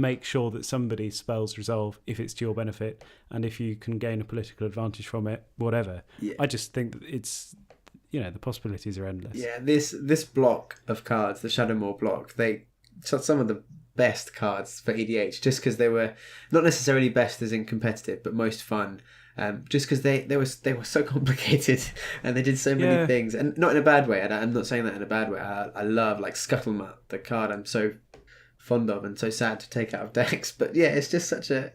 make sure that somebody's spells resolve if it's to your benefit, and if you can gain a political advantage from it, whatever. Yeah. I just think that it's the possibilities are endless. Yeah, this block of cards, the Shadowmoor block, some of the best cards for EDH, just because they were not necessarily best as in competitive, but most fun, just because they were so complicated and they did so many things, and not in a bad way. I'm not saying that in a bad way. I love like Scuttlemutt, the card I'm so fond of and so sad to take out of decks. But yeah, it's just such a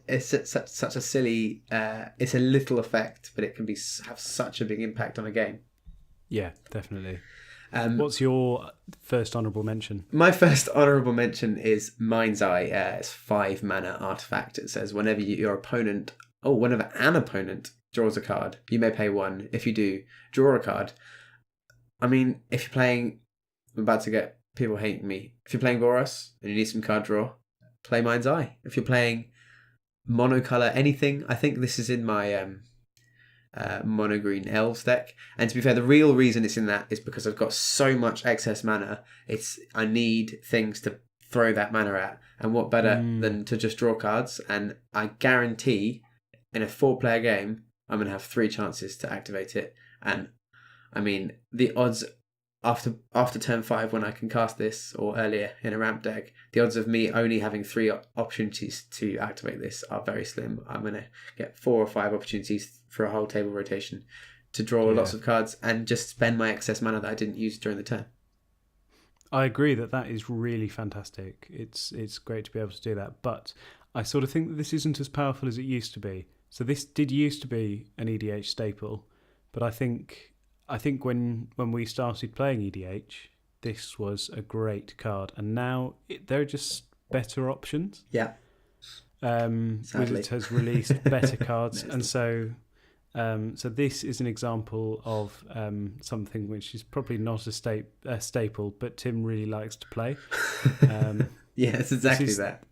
silly. It's a little effect, but it can have such a big impact on a game. Yeah, definitely. What's your first honourable mention? My first honourable mention is Mind's Eye. It's 5 mana artifact. It says whenever whenever an opponent draws a card, you may pay 1. If you do, draw a card. I mean, if you're playing, I'm about to get people hating me. If you're playing Boros and you need some card draw, play Mind's Eye. If you're playing monocolor anything, I think this is in my mono green elves deck. And to be fair, the real reason it's in that is because I've got so much excess mana. I need things to throw that mana at, and what better than to just draw cards? And I guarantee in a 4-player game, I'm gonna have 3 chances to activate it. And I mean, the odds after turn 5 when I can cast this, or earlier in a ramp deck, the odds of me only having 3 opportunities to activate this are very slim. I'm going to get 4 or 5 opportunities for a whole table rotation to draw lots of cards and just spend my excess mana that I didn't use during the turn. I agree that is really fantastic. It's great to be able to do that, but I sort of think that this isn't as powerful as it used to be. So this did used to be an EDH staple, but I think when we started playing EDH, this was a great card, and now there are just better options. Yeah. Wizards has released better cards, and so this is an example of something which is probably not a staple, but Tim really likes to play. Yeah, it's exactly that.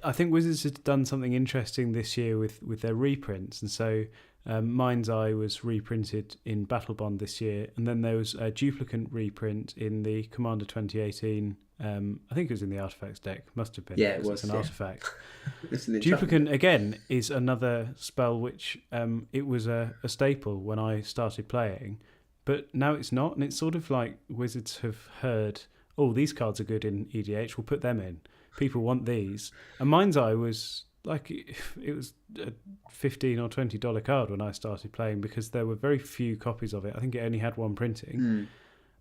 I think Wizards has done something interesting this year with their reprints, and so Mind's Eye was reprinted in Battle Bond this year, and then there was a duplicate reprint in the Commander 2018. I think it was in the Artifacts deck. Must have been. Yeah, it was an artifact. It's an Duplicate again is another spell which it was a staple when I started playing, but now it's not, and it's sort of like Wizards have heard, oh, these cards are good in EDH, we'll put them in. People want these, and Mind's Eye was like, it was a $15 or $20 card when I started playing because there were very few copies of it. I think it only had 1 printing,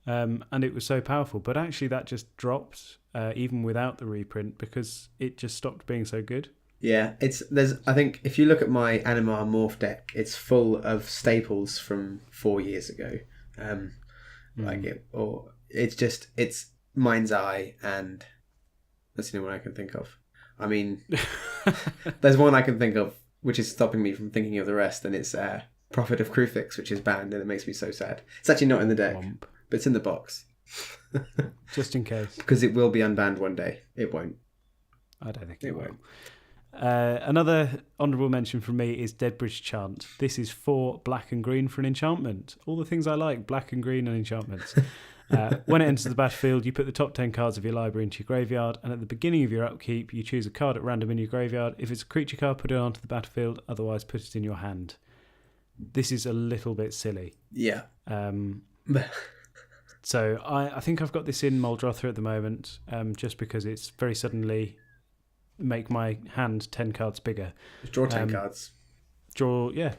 and it was so powerful. But actually, that just dropped even without the reprint because it just stopped being so good. Yeah, I think if you look at my Animar Morph deck, it's full of staples from 4 years ago. It's Mind's Eye, and that's the only one I can think of. I mean, there's one I can think of which is stopping me from thinking of the rest, and it's Prophet of Krufix, which is banned, and it makes me so sad. It's actually not in the deck, but it's in the box. Just in case. Because it will be unbanned one day. It won't. I don't think it will. Another honourable mention from me is Deadbridge Chant. This is 4 black and green for an enchantment. All the things I like, black and green and enchantments. When it enters the battlefield, you put the top 10 cards of your library into your graveyard, and at the beginning of your upkeep, you choose a card at random in your graveyard. If it's a creature card, put it onto the battlefield, otherwise put it in your hand. This is a little bit silly. Yeah. So I think I've got this in Muldrotha at the moment, just because it's very suddenly make my hand 10 cards bigger. Draw 10 cards. Yeah.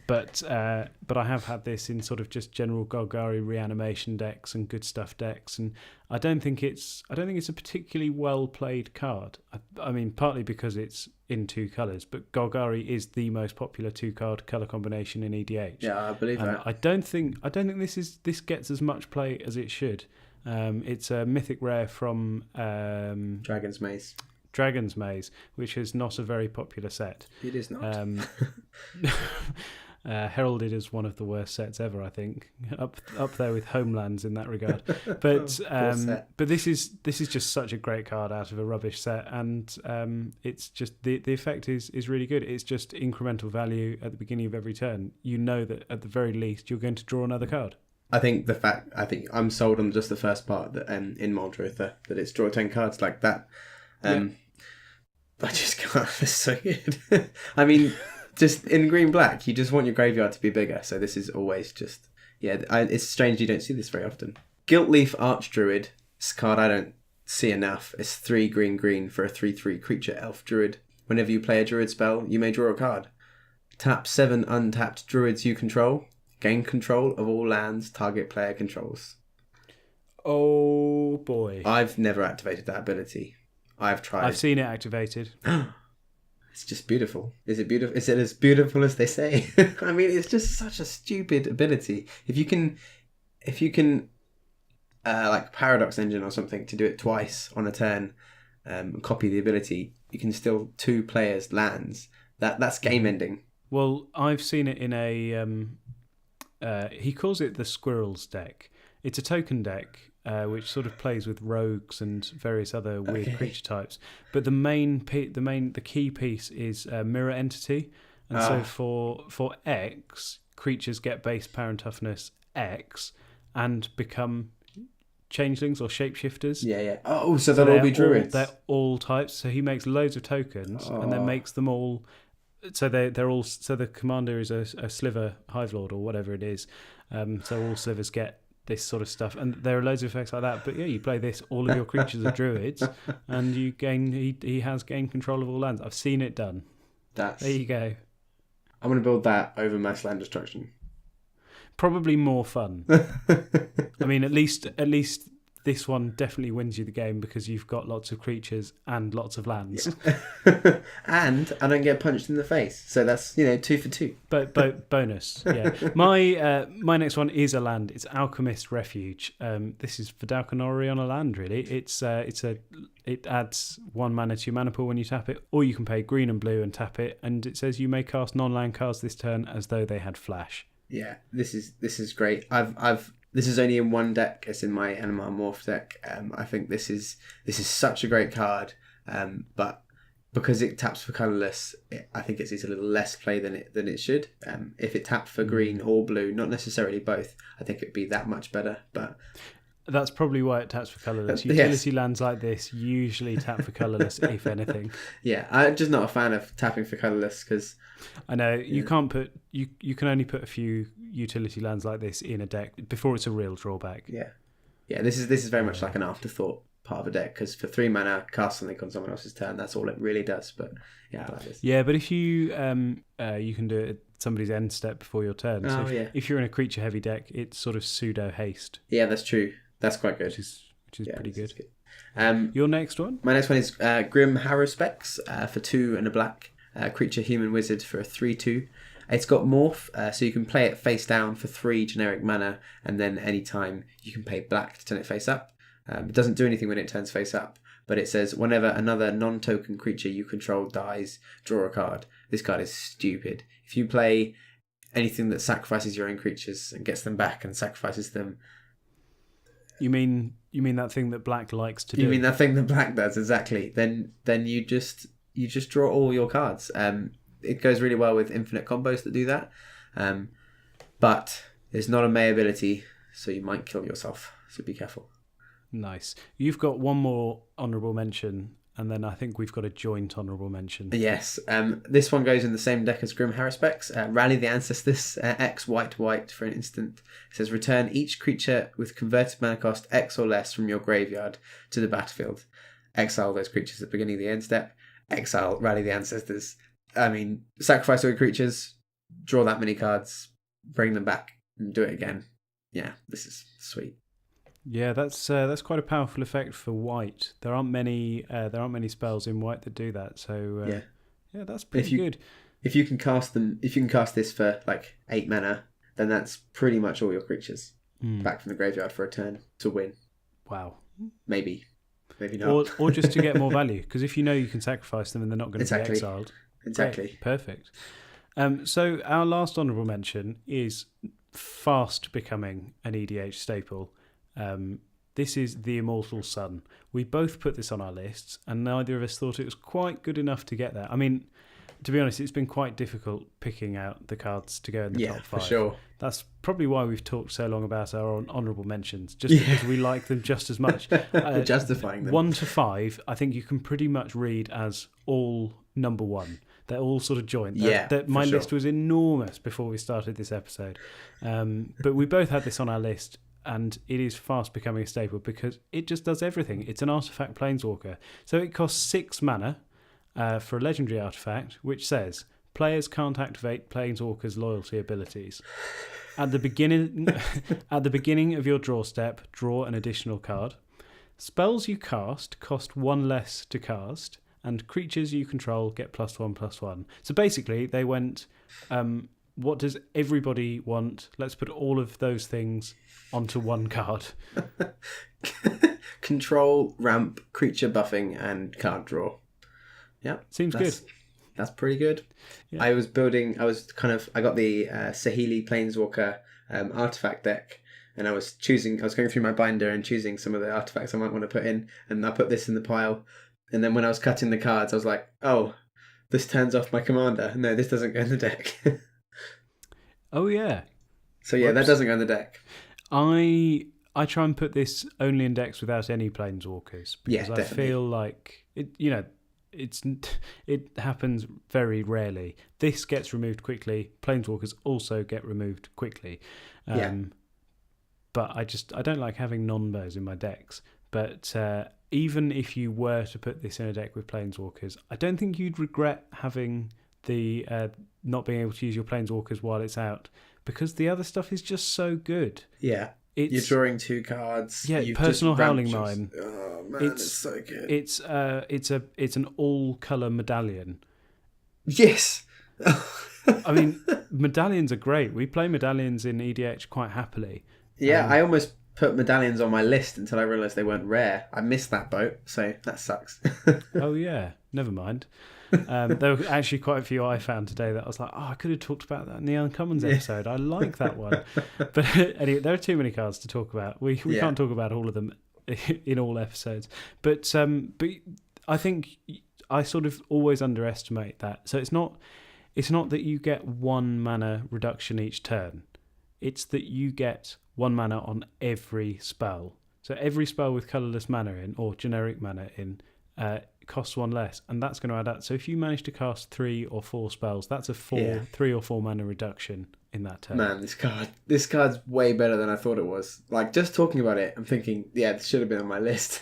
But I have had this in sort of just general Golgari reanimation decks and good stuff decks, and I don't think it's a particularly well played card. I mean, partly because it's in 2 colours, but Golgari is the most popular 2-card colour combination in EDH. Yeah, I believe that. I don't think this gets as much play as it should. It's a mythic rare from Dragon's Maze, which is not a very popular set. It is not. Heralded as one of the worst sets ever, I think, up there with Homelands in that regard. But but this is just such a great card out of a rubbish set, and it's just the effect is really good. It's just incremental value at the beginning of every turn. You know that at the very least you're going to draw another card. I think I'm sold on just the first part that in Muldrotha that it's draw 10 cards like that. I just can't. It's so good. I mean, just in green black, you just want your graveyard to be bigger. So this is always just it's strange you don't see this very often. Guiltleaf Archdruid. This card I don't see enough. It's 3 green for a 3/3 creature elf druid. Whenever you play a druid spell, you may draw a card. Tap 7 untapped druids you control. Gain control of all lands target player controls. Oh boy! I've never activated that ability. I've tried. I've seen it activated. It's just beautiful. Is it beautiful? Is it as beautiful as they say? I mean, it's just such a stupid ability. If you can like Paradox Engine or something to do it twice on a turn, copy the ability, you can still 2 players lands. That's game ending. Well, I've seen it in a. He calls it the Squirrels deck. It's a token deck which sort of plays with rogues and various other weird creature types. But the key piece is Mirror Entity, and so for X, creatures get base power and toughness X and become changelings or shapeshifters. Yeah. Oh, so they'll all be druids. They're all types. So he makes loads of tokens and then makes them all. So they're all. So the commander is a sliver hive lord or whatever it is. So all slivers get this sort of stuff, and there are loads of effects like that. But yeah, you play this, all of your creatures are druids, and you gain. He has gained control of all lands. I've seen it done. There you go. I'm going to build that over mass land destruction. Probably more fun. I mean, at least this one definitely wins you the game because you've got lots of creatures and lots of lands. Yeah. And I don't get punched in the face, so that's 2 for 2. But bonus, yeah. My next one is a land. It's Alchemist Refuge. This is Vidalcanori on a land. Really, it adds 1 mana to your mana pool when you tap it, or you can pay green and blue and tap it, and it says you may cast non-land cards this turn as though they had flash. Yeah, this is great. This is only in one deck. It's in my Animal Morph deck. I think this is such a great card. But because it taps for colourless, I think it sees a little less play than it should. If it tapped for green or blue, not necessarily both, I think it'd be that much better. But that's probably why it taps for colourless. Utility lands like this usually tap for colourless, if anything. Yeah, I'm just not a fan of tapping for colourless because I know you can't put you can only put a few utility lands like this in a deck before it's a real drawback. Yeah. This is very much like an afterthought part of a deck because for 3 mana, cast something on someone else's turn. That's all it really does. But yeah, I like this. Yeah, but if you you can do it at somebody's end step before your turn. If you're in a creature heavy deck, it's sort of pseudo haste. Yeah, that's true. That's quite good. Which is pretty good. Your next one? My next one is Grim Harrowspecs for 2 and a black. Creature human wizard for a 3/2. It's got morph, so you can play it face down for 3 generic mana, and then anytime you can pay black to turn it face up. It doesn't do anything when it turns face up, but it says whenever another non-token creature you control dies, draw a card. This card is stupid. If you play anything that sacrifices your own creatures and gets them back and sacrifices them. You mean that thing that black likes to do? You mean that thing that black does, exactly. Then you just draw all your cards. It goes really well with infinite combos that do that. But it's not a May ability, so you might kill yourself. So be careful. Nice. You've got one more honourable mention, and then I think we've got a joint honourable mention. Yes. This one goes in the same deck as Grim Harrowspecs. Rally the Ancestors, X white for an instant. It says return each creature with converted mana cost X or less from your graveyard to the battlefield. Exile those creatures at the beginning of the end step. Exile, Rally the Ancestors. I mean, sacrifice all your creatures, draw that many cards, bring them back, and do it again. Yeah, this is sweet. Yeah, that's quite a powerful effect for white. There aren't many spells in white that do that. So yeah, that's pretty good. If you can cast this for like 8 mana, then that's pretty much all your creatures back from the graveyard for a turn to win. Wow. Maybe not. Or just to get more value, because if you know you can sacrifice them and they're not going to be exiled. Exactly. Great. Perfect. So our last honourable mention is fast becoming an EDH staple. This is The Immortal Sun. We both put this on our lists, and neither of us thought it was quite good enough to get there. I mean, to be honest, it's been quite difficult picking out the cards to go in the top 5. For sure. That's probably why we've talked so long about our honourable mentions, just because we like them just as much. Justifying them. 1 to 5, I think you can pretty much read as all number 1. They're all sort of joint. My list was enormous before we started this episode. But we both had this on our list, and it is fast becoming a staple because it just does everything. It's an artifact planeswalker. So it costs 6 mana for a legendary artifact, which says players can't activate planeswalkers' loyalty abilities. At the beginning of your draw step, draw an additional card. Spells you cast cost 1 less to cast, and creatures you control get +1/+1. So basically, they went what does everybody want? Let's put all of those things onto one card. Control, ramp, creature buffing, and card draw. Yeah, Seems good. That's pretty good. Yeah. I got the Sahili Planeswalker artifact deck, and I was going through my binder and choosing some of the artifacts I might want to put in, and I put this in the pile. And then when I was cutting the cards, I was like, oh, this turns off my commander. No, this doesn't go in the deck. Oh yeah. So yeah, That doesn't go in the deck. I try and put this only in decks without any planeswalkers because I feel like it happens very rarely. This gets removed quickly. Planeswalkers also get removed quickly. But I don't like having non-bows in my decks. But even if you were to put this in a deck with planeswalkers, I don't think you'd regret having the not being able to use your planeswalkers while it's out, because the other stuff is just so good. Yeah. You're drawing 2 cards. Yeah, Personal Howling Mine. Oh man, it's so good. It's an all-colour medallion. Yes. I mean, medallions are great. We play medallions in EDH quite happily. Yeah, I almost put medallions on my list until I realised they weren't rare. I missed that boat, so that sucks. Oh yeah, never mind. There were actually quite a few I found today that I was like, I could have talked about that in the Uncommons episode. I like that one. But anyway, there are too many cards to talk about. We can't talk about all of them in all episodes. But I think I sort of always underestimate that. So it's not that you get 1 mana reduction each turn. It's that you get 1 mana on every spell. So every spell with colourless mana in, or generic mana in, costs 1 less, and that's going to add up. So if you manage to cast 3 or 4 spells, that's a 3 or 4 mana reduction in that turn. Man, this card's way better than I thought it was. Like, just talking about it, I'm thinking, yeah, this should have been on my list.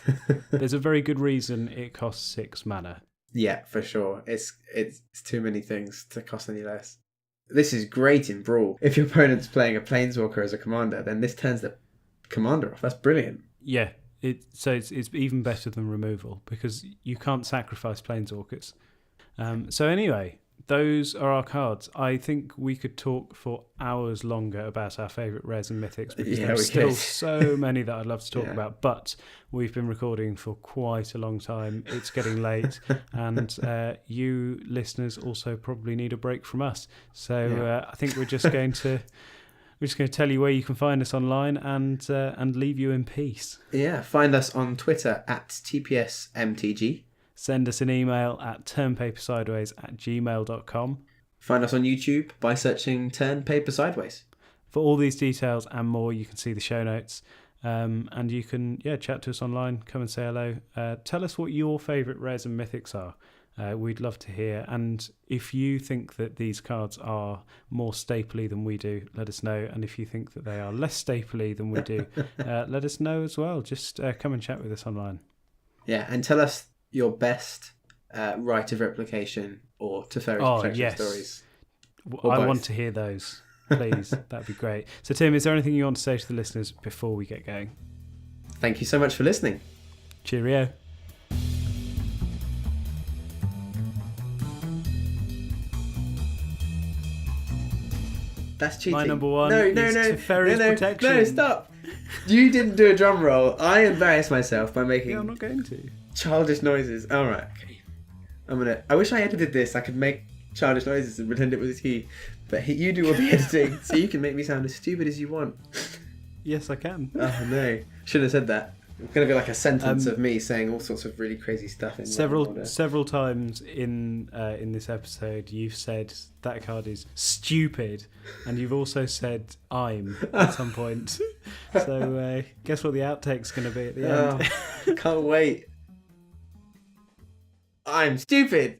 There's a very good reason it costs 6 mana. Yeah, for sure. It's too many things to cost any less. This is great in Brawl. If your opponent's playing a Planeswalker as a commander, then this turns the commander off. That's brilliant. Yeah, it's even better than removal because you can't sacrifice Planeswalkers. So anyway, those are our cards. I think we could talk for hours longer about our favourite rares and mythics because there's still so many that I'd love to talk about. But we've been recording for quite a long time. It's getting late, and you listeners also probably need a break from us. So I think we're just going to tell you where you can find us online and leave you in peace. Yeah, find us on Twitter at TPSMTG. Send us an email at turnpapersideways@gmail.com. Find us on YouTube by searching Turn Paper Sideways. For all these details and more, you can see the show notes. And you can chat to us online, come and say hello. Tell us what your favourite rares and mythics are. We'd love to hear. And if you think that these cards are more stapley than we do, let us know. And if you think that they are less stapley than we do, let us know as well. Just come and chat with us online. Yeah, and tell us your best Rite of Replication or Teferi's Protection stories. I want to hear those, please. That'd be great. So, Tim, is there anything you want to say to the listeners before we get going? Thank you so much for listening. Cheerio. That's cheating. My number one no, Teferi's Protection. No, stop. You didn't do a drum roll. I embarrassed myself by making I'm not going to. childish noises. All right, okay. I wish I edited this. I could make childish noises and pretend it was he. But you do all the editing, so you can make me sound as stupid as you want. Yes, I can. Oh no, shouldn't have said that. It's going to be like a sentence of me saying all sorts of really crazy stuff. In several times in this episode, you've said that card is stupid, and you've also said "I'm" at some point. So guess what the outtake's going to be at the end? Can't wait. I'm stupid.